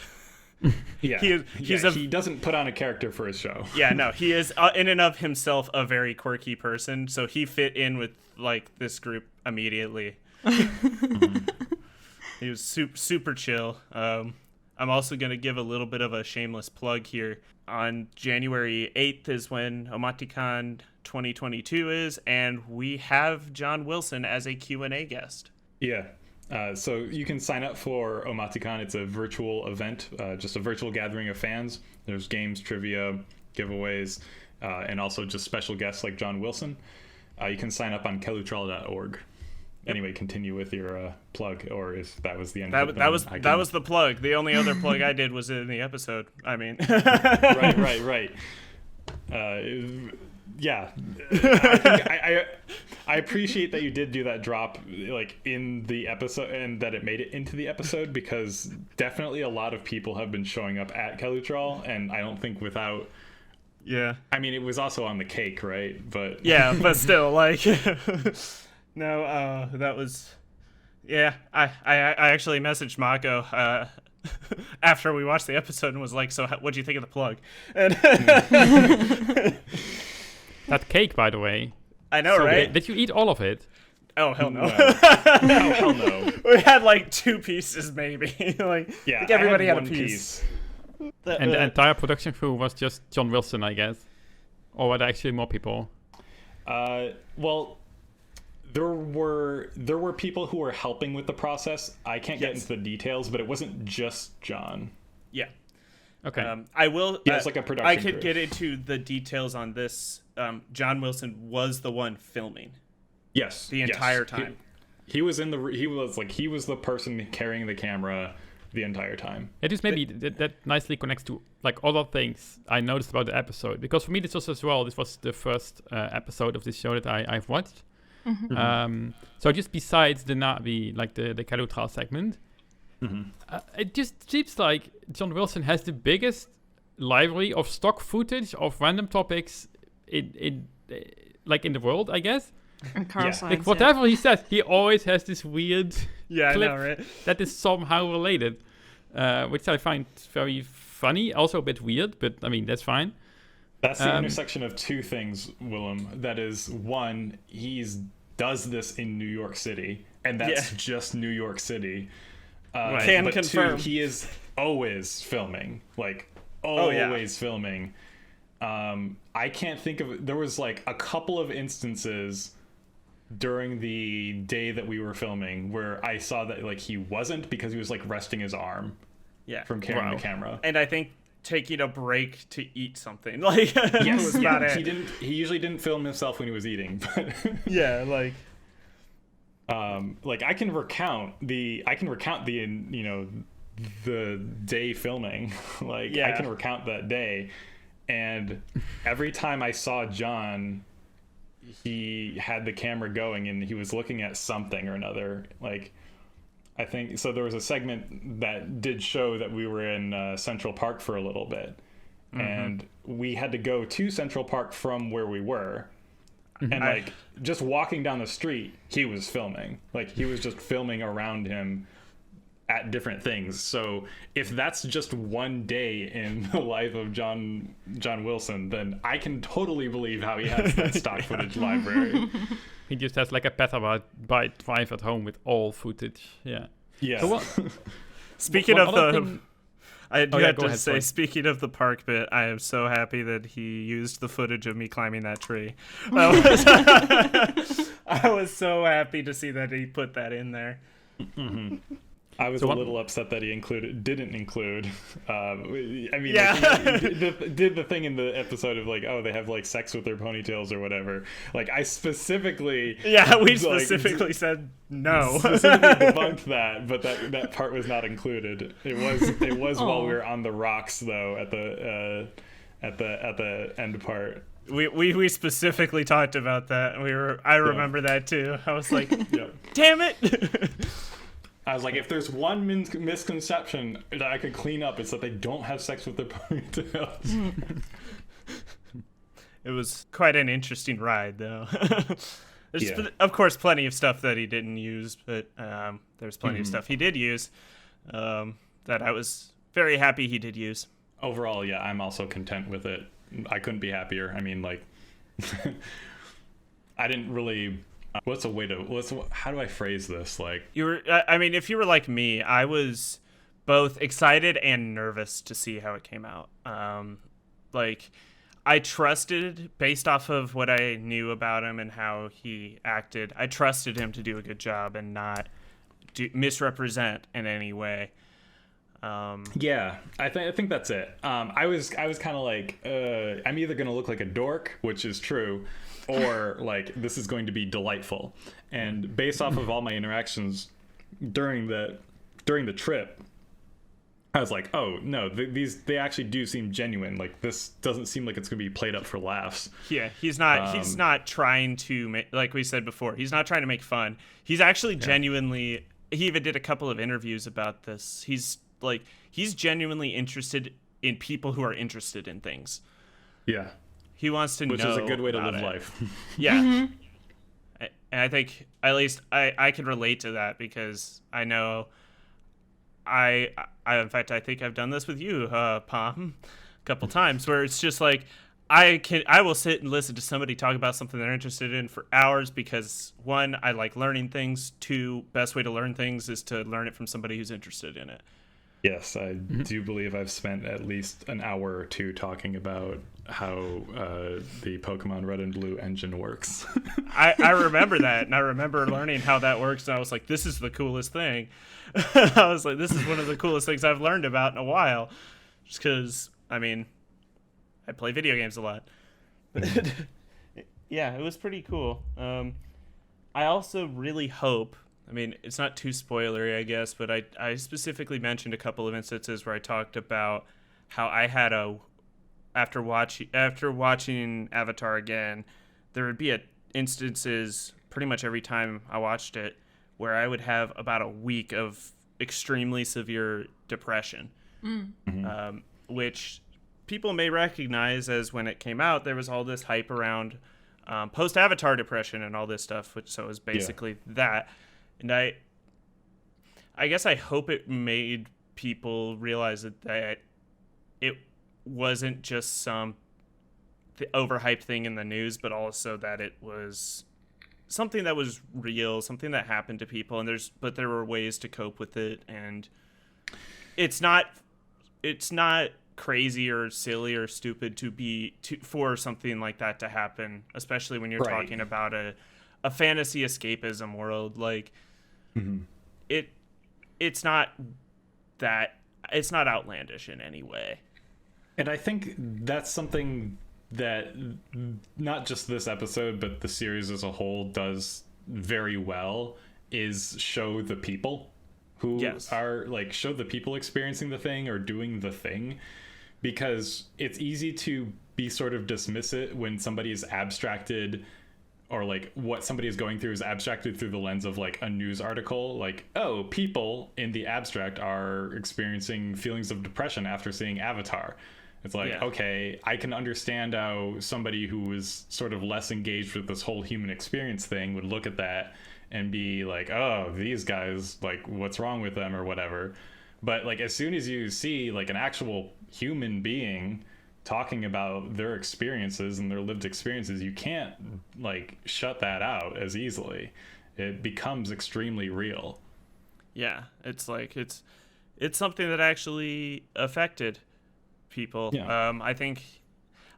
Yeah, he doesn't put on a character for his show. Yeah, no, he is in and of himself a very quirky person, so he fit in with like this group immediately. He was super chill. I'm also going to give a little bit of a shameless plug here. On January 8th is when Omaticon 2022 is, and we have John Wilson as a Q&A guest. Yeah. So you can sign up for Omaticon. It's a virtual event, just a virtual gathering of fans. There's games, trivia, giveaways, and also just special guests like John Wilson. You can sign up on kelutral.org. Anyway, continue with your plug, or if that was the end. That was the plug. The only other plug I did was in the episode. I mean, right. Yeah, I appreciate that you did do that drop like in the episode and that it made it into the episode, because definitely a lot of people have been showing up at Kelutral, and I don't think without. Yeah, I mean, it was also on the cake, right? But yeah, but still, like, no, that was, yeah. I actually messaged Mako after we watched the episode and was like, "So, what'd you think of the plug?" And that cake, by the way. I know, right? Did you eat all of it? Oh, hell no. Oh, hell no. We had like 2 pieces, maybe. Like, yeah, like everybody had a one piece. And the entire production crew was just John Wilson, I guess. Or were there actually more people? Well, there were people who were helping with the process. I can't get into the details, but it wasn't just John. Yeah. Okay. I will. Yeah, it's like a production I could crew. get into the details on this. John Wilson was the one filming. Yes. The entire time. He was the person carrying the camera the entire time. It just maybe that nicely connects to like other things I noticed about the episode, because for me this was as well. This was the first episode of this show that I've watched. Mm-hmm. So just besides the Na'vi, like the Kelutral segment, it just seems like John Wilson has the biggest library of stock footage of random topics in the world, I guess. And car science, like whatever he says, he always has this weird clip I know, right? that is somehow related, which I find very funny, also a bit weird, but I mean that's fine. That's the intersection of two things, Willem. That is, one, does this in New York City, and that's just New York City. Can but confirm. Two, he is always filming, filming. I can't think of. There was like a couple of instances during the day that we were filming where I saw that like he wasn't, because he was like resting his arm from carrying the camera. And I think taking a break to eat something, like was about it. He usually didn't film himself when he was eating, but like I can recount the the day filming. Like I can recount that day, and every time I saw John, he had the camera going and he was looking at something or another. Like, I think so. There was a segment that did show that we were in Central Park for a little bit, and we had to go to Central Park from where we were. And like just walking down the street, he was filming. Like he was just filming around him at different things. So if that's just one day in the life of John Wilson, then I can totally believe how he has that stock footage library. He just has like a petabyte drive at home with all footage. Yeah. Yeah. So what? Speaking one of other the, thing- I do yeah, have go to ahead, say, sorry. speaking of the park bit, I am so happy that he used the footage of me climbing that tree. I was so happy to see that he put that in there. I was So a what- little upset that he didn't include. I mean, Yeah. like, he did the thing in the episode of like, oh, they have like sex with their ponytails or whatever. Like, I specifically, Yeah, we like, specifically said no. specifically debunked that, but that part was not included. It was while Aw. we were on the rocks though at the end part. We specifically talked about that. I remember that too. I was like, Yeah. damn it. I was like, if there's one misconception that I could clean up, it's that they don't have sex with their ponytails. It was quite an interesting ride, though. There's, Yeah. of course, plenty of stuff that he didn't use, but there's plenty of stuff he did use that I was very happy he did use. Overall, yeah, I'm also content with it. I couldn't be happier. I mean, like, I didn't really. How do I phrase this? Like, I mean, if you were like me, I was both excited and nervous to see how it came out. Like, I trusted, based off of what I knew about him and how he acted, I trusted him to do a good job and not misrepresent in any way. yeah, I think that's it. I was kind of like, I'm either gonna look like a dork, which is true, or like this is going to be delightful. And based off of all my interactions during the trip, I was like, oh no, they actually do seem genuine. Like, this doesn't seem like it's gonna be played up for laughs. Yeah, he's not trying to make, like we said before, he's not trying to make fun. He's actually genuinely, he even did a couple of interviews about this. He's genuinely interested in people who are interested in things. Yeah, He wants to know, which is a good way to about live it. life. Yeah. And I think at least I can relate to that, because I know I in fact, I think I've done this with you, Pom, a couple times, where it's just like, I will sit and listen to somebody talk about something they're interested in for hours, because one, I like learning things. Two, best way to learn things is to learn it from somebody who's interested in it. Yes, I do believe I've spent at least an hour or two talking about how the Pokemon Red and Blue engine works. I remember that, and I remember learning how that works, and I was like, this is the coolest thing. I was like, this is one of the coolest things I've learned about in a while. Just because, I mean, I play video games a lot. Yeah, it was pretty cool. I also really hope, I mean, it's not too spoilery, I guess, but I specifically mentioned a couple of instances where I talked about how I had after watching Avatar again, there would be instances pretty much every time I watched it where I would have about a week of extremely severe depression, which people may recognize as when it came out, there was all this hype around post-Avatar depression and all this stuff, so it was basically that. And I guess I hope it made people realize that it wasn't just some overhyped thing in the news, but also that it was something that was real, something that happened to people, and there were ways to cope with it, and it's not crazy or silly or stupid for something like that to happen, especially when you're talking about a fantasy escapism world. Like, it's not outlandish in any way. And I think that's something that not just this episode, but the series as a whole does very well, is show the people who are like, show the people experiencing the thing or doing the thing, because it's easy to be sort of dismiss it when somebody is abstracted, or like what somebody is going through is abstracted through the lens of like a news article, like, oh, people in the abstract are experiencing feelings of depression after seeing Avatar. It's like, okay, I can understand how somebody who is sort of less engaged with this whole human experience thing would look at that and be like, oh, these guys, like, what's wrong with them or whatever. But like, as soon as you see like an actual human being talking about their experiences and their lived experiences, you can't like shut that out as easily. It becomes extremely real. Yeah, it's like it's something that actually affected people. Yeah. I think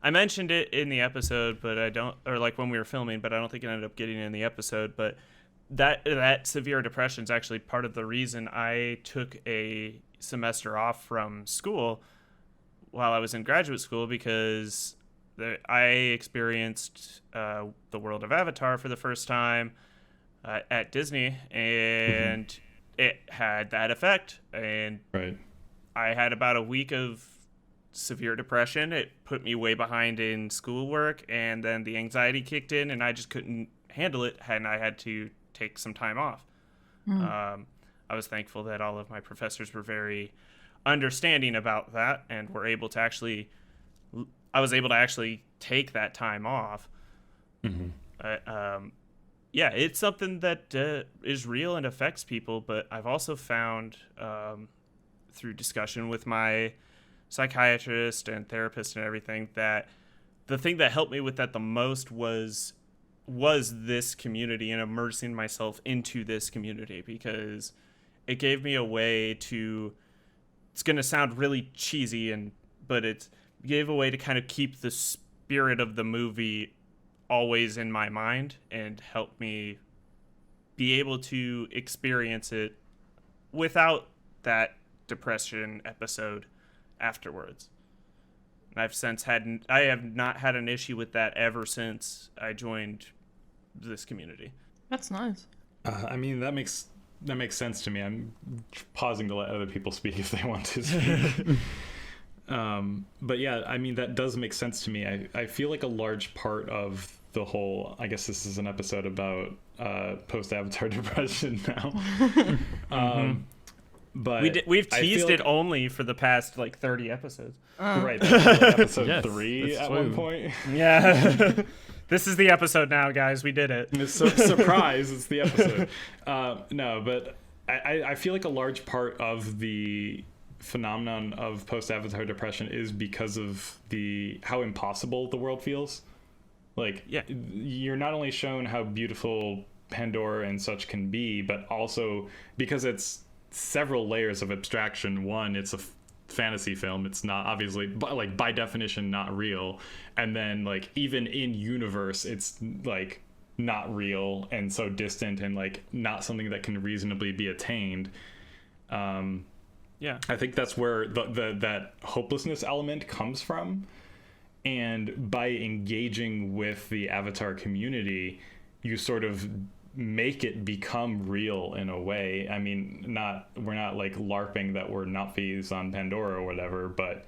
I mentioned it in the episode, but I don't, or like when we were filming, but I don't think it ended up getting in the episode. But that severe depression is actually part of the reason I took a semester off from school while I was in graduate school, because I experienced the world of Avatar for the first time at Disney, and it had that effect. And Right. I had about a week of severe depression. It put me way behind in schoolwork, and then the anxiety kicked in, and I just couldn't handle it, and I had to take some time off. I was thankful that all of my professors were very understanding about that, and were able to actually, I was able to actually take that time off. Yeah, it's something that is real and affects people, but I've also found through discussion with my psychiatrist and therapist and everything that the thing that helped me with that the most was this community and immersing myself into this community, because it gave me a way to, it's going to sound really cheesy, but it gave a way to kind of keep the spirit of the movie always in my mind and help me be able to experience it without that depression episode afterwards. And I have not had an issue with that ever since I joined this community. That's nice. I mean, that makes sense to me. I'm pausing to let other people speak if they want to speak. But yeah, I mean, that does make sense to me. I feel like a large part of the whole, I guess this is an episode about post-Avatar depression now. But we've teased it only for the past like 30 episodes. Right, that's like episode Yes, 3 at true. one point. Yeah. This is the episode now, guys. We did it. It's surprise, it's the episode. No, but I feel like a large part of the phenomenon of post-Avatar depression is because of how impossible the world feels. Like, Yeah. You're not only shown how beautiful Pandora and such can be, but also because it's several layers of abstraction. One, it's a fantasy film. It's not obviously, but like by definition, not real. And then like even in universe, it's like not real and so distant and like not something that can reasonably be attained. Yeah. I think that's where that hopelessness element comes from. And by engaging with the Avatar community, you sort of make it become real in a way. I mean, we're not like LARPing that we're leNa'vis on Pandora or whatever, but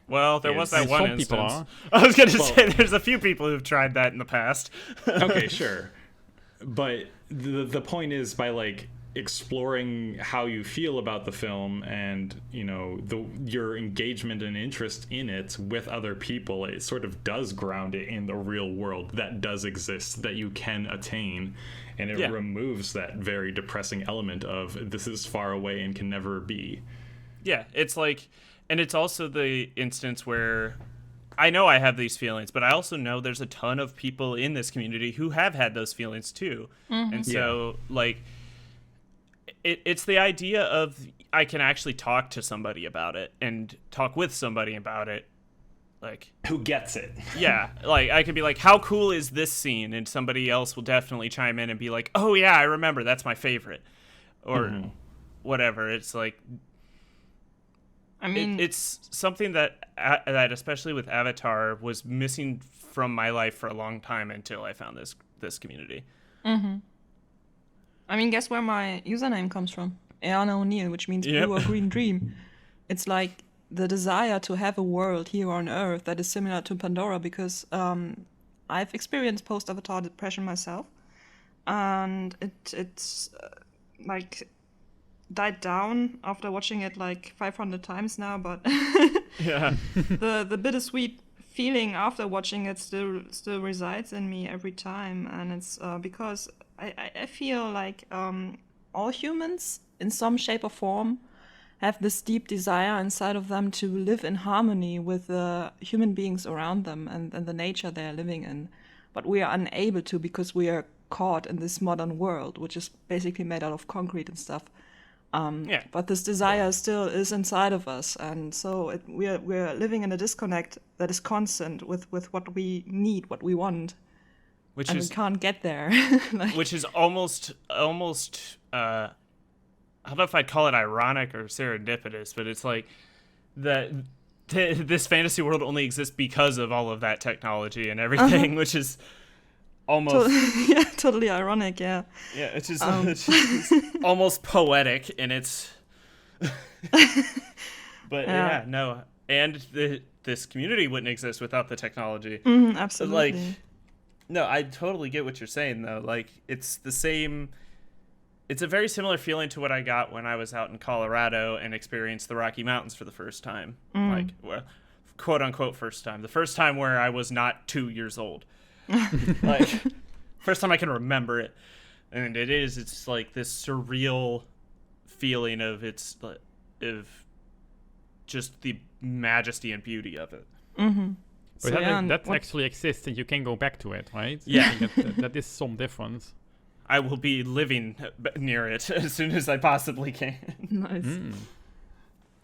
Well, there was that one some people instance. are. I was going to say there's a few people who've tried that in the past. okay, sure. But the point is, by like exploring how you feel about the film and your engagement and interest in it with other people, it sort of does ground it in the real world that does exist, that you can attain, and it removes that very depressing element of this is far away and can never be. Yeah, it's like, and it's also the instance where I know I have these feelings, but I also know there's a ton of people in this community who have had those feelings too. And so like it's the idea of I can actually talk to somebody about it and talk with somebody about it. Like, who gets it? Yeah, like I could be like, how cool is this scene? And somebody else will definitely chime in and be like, oh yeah, I remember, that's my favorite. Or whatever. It's like, I mean, it's something that especially with Avatar was missing from my life for a long time until I found this community. I mean, guess where my username comes from? Eana O'Neill, which means blue or green dream. It's like the desire to have a world here on Earth that is similar to Pandora, because I've experienced post-Avatar depression myself, and it's like died down after watching it like 500 times now, but the bittersweet feeling after watching it still resides in me every time, and it's because I feel like all humans in some shape or form have this deep desire inside of them to live in harmony with the human beings around them and the nature they're living in. But we are unable to because we are caught in this modern world, which is basically made out of concrete and stuff. But this desire still is inside of us, and so we're living in a disconnect that is constant with what we need, what we want, we can't get there. Which is almost. I don't know if I'd call it ironic or serendipitous, but it's like that this fantasy world only exists because of all of that technology and everything, which is almost totally ironic. Yeah, it's just almost poetic in its but and this community wouldn't exist without the technology. Absolutely. Like, no, I totally get what you're saying though. Like, it's the same. It's a very similar feeling to what I got when I was out in Colorado and experienced the Rocky Mountains for the first time. Like, well, quote unquote first time. The first time where I was not 2 years old. Like, first time I can remember it. And it's like this surreal feeling of just the majesty and beauty of it. So that actually exists and you can go back to it, right? Yeah. I think that is some difference. I will be living near it as soon as I possibly can. Nice.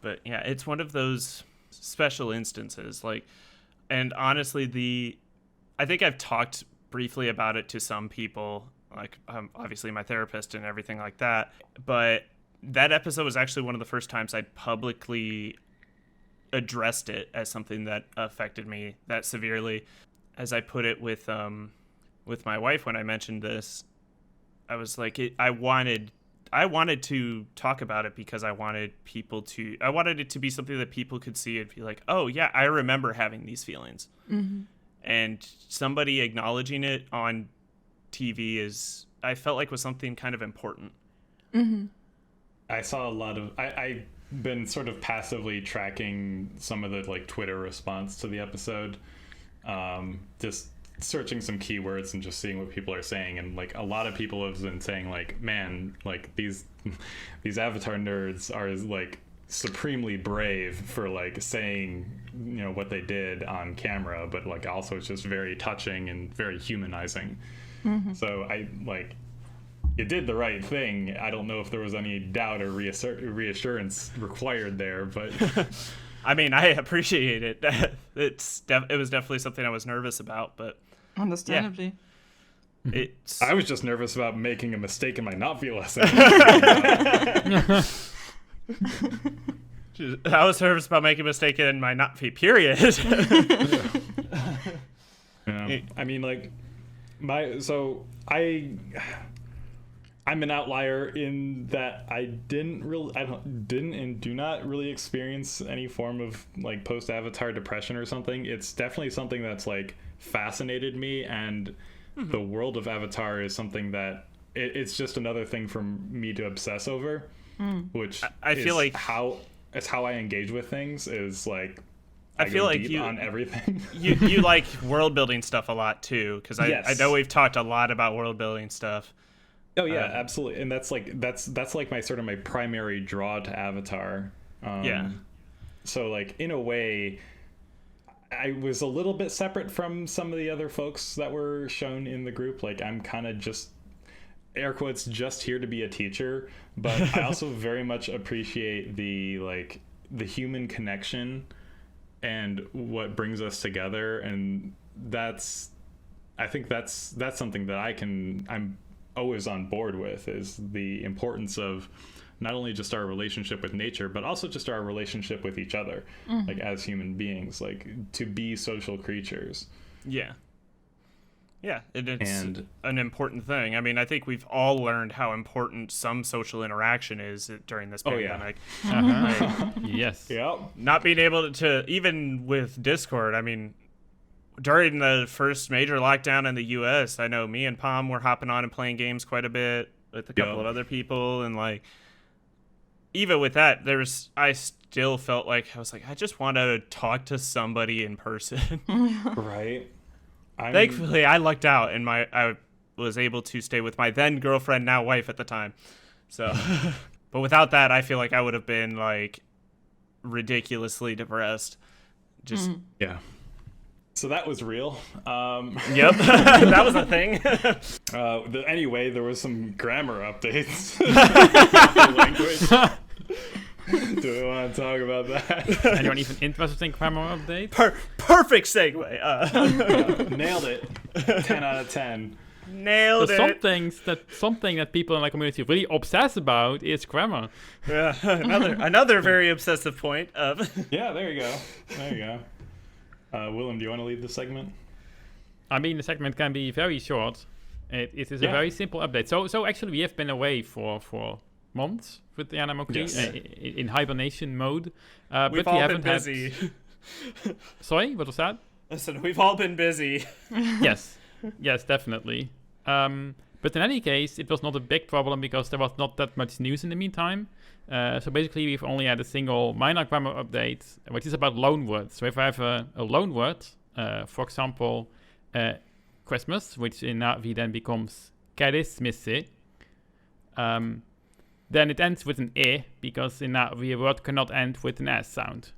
But yeah, it's one of those special instances. Like, and honestly, I think I've talked briefly about it to some people, like obviously my therapist and everything like that. But that episode was actually one of the first times I publicly addressed it as something that affected me that severely. As I put it with my wife when I mentioned this, I was like, I wanted to talk about it because I wanted it to be something that people could see and be like, oh yeah, I remember having these feelings. And somebody acknowledging it on TV I felt like was something kind of important. I saw a lot of, I've been sort of passively tracking some of the like Twitter response to the episode. Just searching some keywords and just seeing what people are saying, and like a lot of people have been saying like, man, like these Avatar nerds are like supremely brave for like saying, you know, what they did on camera, but like also it's just very touching and very humanizing. So I like, you did the right thing. I don't know if there was any doubt or reassurance required there, but I mean, I appreciate it. It was definitely something I was nervous about, but understandably. Yeah. I was just nervous about making a mistake in my Na'vi lesson. I was nervous about making a mistake in my Na'vi period. Yeah. I mean, like, I'm an outlier in that I didn't and do not really experience any form of like post-Avatar depression or something. It's definitely something that's like fascinated me, and the world of Avatar is something that it's just another thing for me to obsess over, which I feel like how I engage with things is like I feel like deep on everything. you like world building stuff a lot too, because Yes. I know we've talked a lot about world building stuff. Oh yeah, absolutely, and that's like my primary draw to Avatar. So like in a way, I was a little bit separate from some of the other folks that were shown in the group. Like I'm kind of just, air quotes, just here to be a teacher, but I also very much appreciate the human connection and what brings us together, and I think that's something that I'm always on board with, is the importance of not only just our relationship with nature, but also just our relationship with each other, like as human beings, like to be social creatures. Yeah, it's an important thing. I mean, I think we've all learned how important some social interaction is during this pandemic. Yes. Yep. Not being able to, even with Discord, I mean, during the first major lockdown in the U.S., I know me and Palm were hopping on and playing games quite a bit with a couple of other people, and like, even with that, I still felt like I just want to talk to somebody in person. Right. Thankfully, I lucked out, and I was able to stay with my then girlfriend, now wife at the time. So But without that, I feel like I would have been like ridiculously depressed. Just Yeah. So that was real. Yep, that was a thing. Anyway, there was some grammar updates. Language. Do we want to talk about that? Anyone even interested in grammar update? Perfect segue. Nailed it. 10 out of 10. Nailed So it. something that people in my community really obsess about is grammar. Yeah, another very obsessive point of. Yeah, there you go. There you go. Willem, do you want to lead the segment? I mean, the segment can be very short. It is a Yeah. very simple update. So actually, we have been away for months with the Eana Mokri Yes. in hibernation mode. But We've we all haven't been busy. had. Sorry, what was that? Listen, we've all been busy. Yes, definitely. But in any case, it was not a big problem because there was not that much news in the meantime. So basically, we've only had a single minor grammar update, which is about loan words. So if I have a loan word, for example, Christmas, which in leNa'vi then becomes Kerismisse, then it ends with an E, because in leNa'vi a word cannot end with an S sound.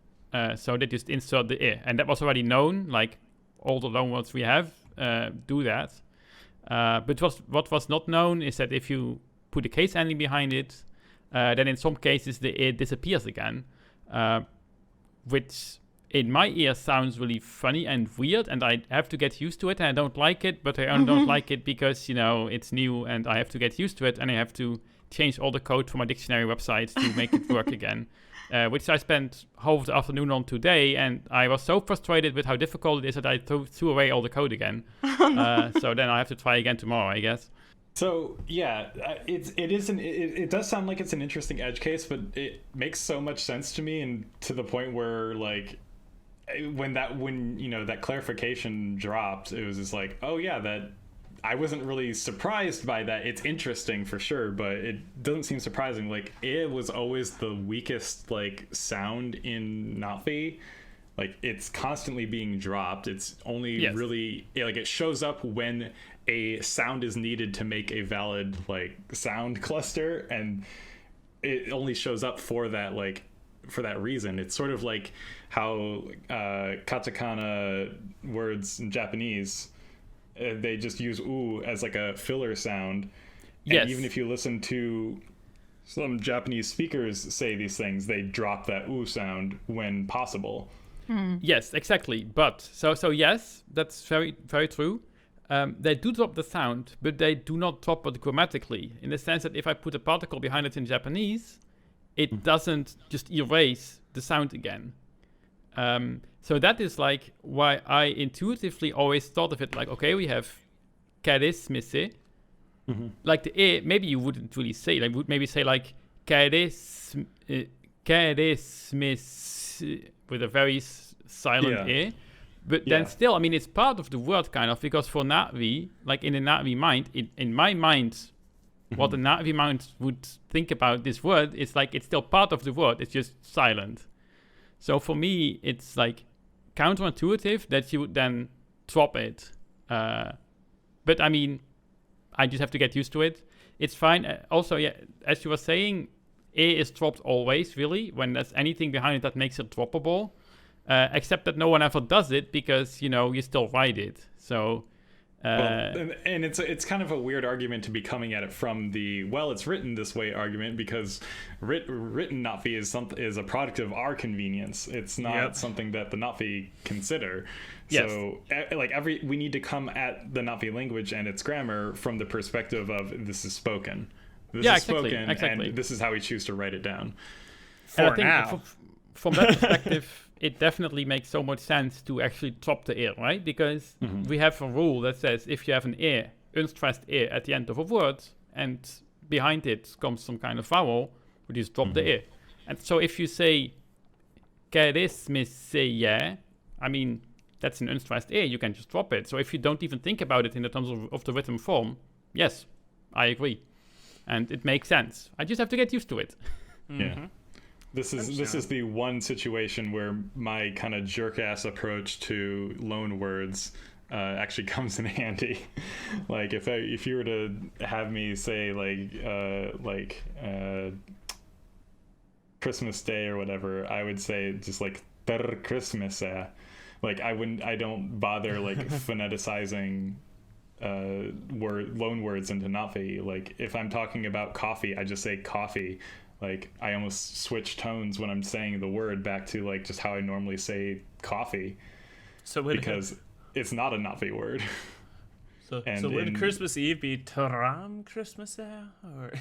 So they just insert the E. And that was already known, like all the loan words we have do that. But what was not known is that if you put a case ending behind it, then in some cases the E disappears again, which in my ear sounds really funny and weird, and I have to get used to it, and I don't like it, but I only don't like it because, it's new, and I have to get used to it, and I have to change all the code for my dictionary website to make it work again, which I spent half the afternoon on today, and I was so frustrated with how difficult it is that I threw away all the code again. So then I have to try again tomorrow, I guess. So yeah, it does sound like it's an interesting edge case, but it makes so much sense to me, and to the point where like when that clarification dropped, it was just like, oh yeah, that I wasn't really surprised by that. It's interesting for sure, but it doesn't seem surprising. Like it was always the weakest like sound in leNa'vi. Like it's constantly being dropped. It's only really like it shows up when a sound is needed to make a valid like sound cluster, and it only shows up for that reason. It's sort of like how katakana words in Japanese, they just use "u" as like a filler sound. Yes. And even if you listen to some Japanese speakers say these things, they drop that "u" sound when possible. Yes, exactly. But so yes, that's very, very true. They do drop the sound, but they do not drop it grammatically, in the sense that if I put a particle behind it in Japanese, it doesn't just erase the sound again. So that is like why I intuitively always thought of it like, okay, we have kerismisse. Like the E, maybe you wouldn't really say, like, would maybe say like kerismisse with a very silent E. But then still, I mean, it's part of the word kind of, because for leNa'vi, like in the leNa'vi mind, in my mind, what the leNa'vi mind would think about this word is like it's still part of the word, it's just silent. So for me, it's like counterintuitive that you would then drop it. But I mean, I just have to get used to it. It's fine. Also, yeah, as you were saying, E is dropped always, really, when there's anything behind it that makes it droppable. Except that no one ever does it because, you still write it. So... and it's kind of a weird argument to be coming at it from the it's written this way argument, because written leNa'vi is a product of our convenience. It's not something that the leNa'vi consider. Yes. So we need to come at the leNa'vi language and its grammar from the perspective of this is spoken. This is spoken, and this is how we choose to write it down. For I think now. From that perspective, it definitely makes so much sense to actually drop the ear, right? Because we have a rule that says if you have an ear, unstressed ear at the end of a word, and behind it comes some kind of vowel, we just drop the ear. And so if you say kerismisse, I mean, that's an unstressed ear, you can just drop it. So if you don't even think about it in the terms of the written form, yes, I agree. And it makes sense. I just have to get used to it. Yeah. This is the one situation where my kind of jerk-ass approach to loan words actually comes in handy. Like if you were to have me say Christmas Day or whatever, I would say just like Christmas. Like I don't bother like phoneticizing loan words into leNa'vi. Like if I'm talking about coffee, I just say coffee. Like I almost switch tones when I'm saying the word back to like just how I normally say coffee. Because it's not a leNa'vi word. So would Christmas Eve be Taram Christmas or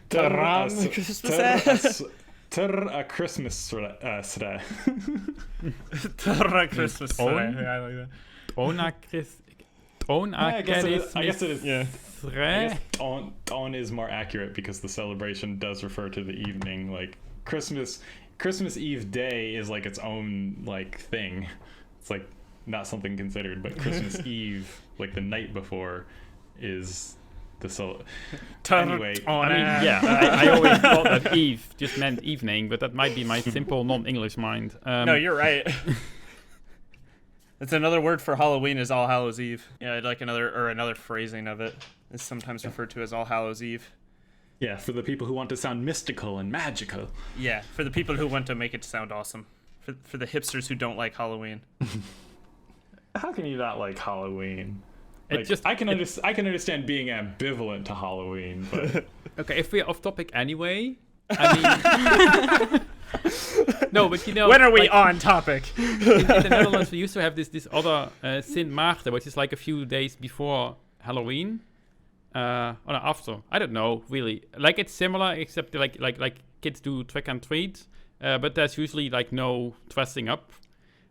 Taram Christmas a Christmas sre. Taram Christmas? Yeah, I like that. I guess it is. Yeah. I guess dawn is more accurate because the celebration does refer to the evening. Like Christmas Eve day is like its own like thing. It's like not something considered, but Christmas Eve, like the night before, is the anyway. I mean, yeah, I always thought that Eve just meant evening, but that might be my simple non-English mind. No, you're right. It's another word for Halloween is All Hallows Eve. Yeah, I'd like another phrasing of it is sometimes referred to as All Hallows Eve. Yeah, for the people who want to sound mystical and magical. Yeah, for the people who want to make it sound awesome. For the hipsters who don't like Halloween. How can you not like Halloween? Like, I can understand being ambivalent to Halloween, but okay, if we're off topic anyway, I mean, no, but you know, when are we on topic? in the Netherlands, we used to have this other Sint Maarten, which is like a few days before Halloween, or no, after. I don't know, really. Like it's similar, except like kids do trick and treat, but there's usually like no dressing up.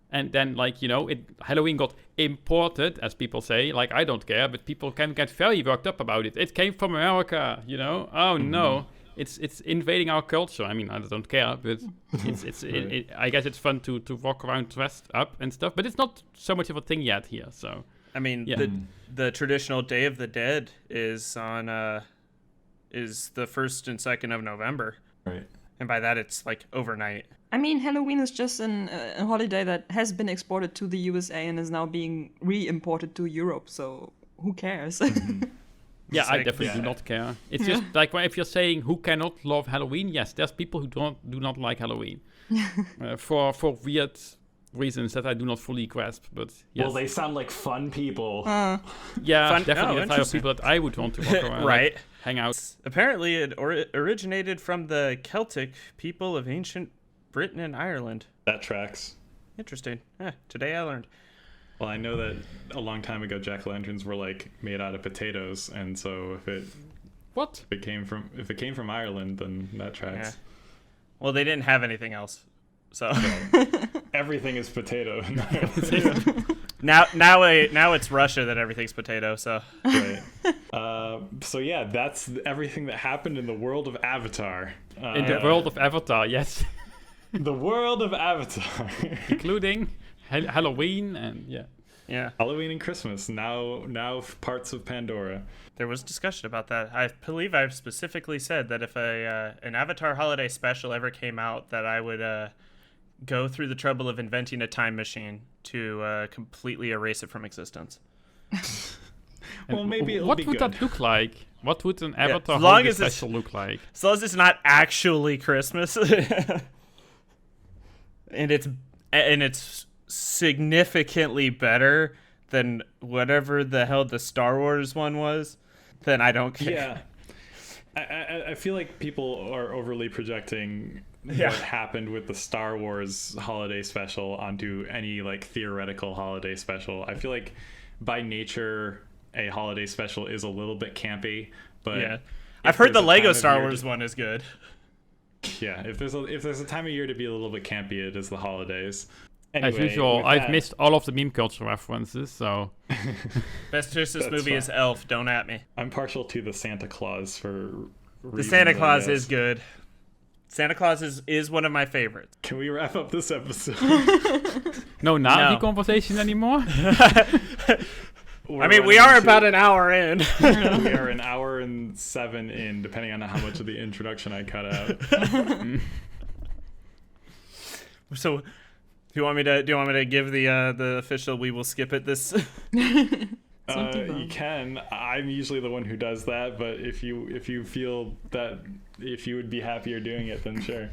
And then, like, you know, Halloween got imported, as people say. Like, I don't care, but people can get very worked up about it. It came from America, you know? Oh, no. It's invading our culture. I mean, I don't care, but I guess it's fun to walk around dressed up and stuff. But it's not so much of a thing yet here, so... I mean, yeah. The traditional Day of the Dead is on... is the 1st and 2nd of November. Right. And by that, it's, like, overnight. I mean, Halloween is just a holiday that has been exported to the USA and is now being re-imported to Europe, so who cares? Yeah, I definitely do not care. It's just like if you're saying who cannot love Halloween, yes, there's people who do not like Halloween for weird reasons that I do not fully grasp. But yes. Well, they sound like fun people. Yeah, fun, definitely the type of people that I would want to walk around, right? Like, hang out. Apparently, it originated from the Celtic people of ancient Britain and Ireland. That tracks. Interesting. Today I learned. Well, I know that a long time ago jack-o'-lanterns were like made out of potatoes, and so if it came from Ireland, then that tracks. Yeah. Well, they didn't have anything else, so everything is potato in Ireland. Now it's Russia that everything's potato. So right. So yeah, that's everything that happened in the world of Avatar. In the world of Avatar, yes. The world of Avatar, including Halloween and yeah, Halloween and Christmas. Now parts of Pandora. There was discussion about that. I believe I've specifically said that if an Avatar holiday special ever came out, that I would go through the trouble of inventing a time machine to completely erase it from existence. Well, maybe it'll what be would good. that look like? What would an Avatar holiday special look like? As long as it's not actually Christmas, and it's significantly better than whatever the hell the Star Wars one was, then I don't care. Yeah, I feel like people are overly projecting what happened with the Star Wars holiday special onto any like theoretical holiday special. I feel like by nature a holiday special is a little bit campy, but yeah, I've heard the Lego Star Wars one is good. Yeah, if there's a time of year to be a little bit campy, it is the holidays. Anyway, as usual, I've missed all of the meme culture references, so... Best Christmas movie is Elf, don't at me. I'm partial to the Santa Claus for... The Santa Claus is good. Santa Claus is one of my favorites. Can we wrap up this episode? No Na'vi conversation anymore? I mean, we are about an hour in. We are an hour and 7 in, depending on how much of the introduction I cut out. So... Do you want me to give the official "we will skip it" this? You can. I'm usually the one who does that, but if you feel that if you would be happier doing it, then sure.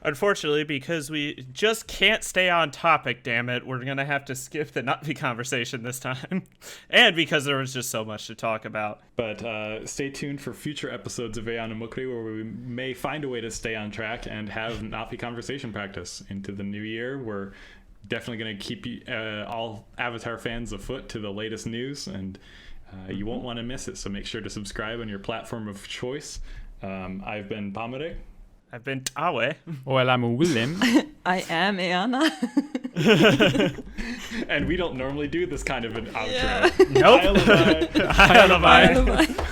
Unfortunately, because we just can't stay on topic, damn it, we're going to have to skip the leNa'vi conversation this time. And because there was just so much to talk about. But stay tuned for future episodes of Eana Mokri, where we may find a way to stay on track and have leNa'vi conversation practice into the new year. We're definitely going to keep all Avatar fans afoot to the latest news, and you won't want to miss it, so make sure to subscribe on your platform of choice. I've been Pamadek. I've been Tawe. Well, I'm Willem. I am Eana. And we don't normally do this kind of an outro. Yeah. Nope. Bye, bye. Bye, bye. Bye.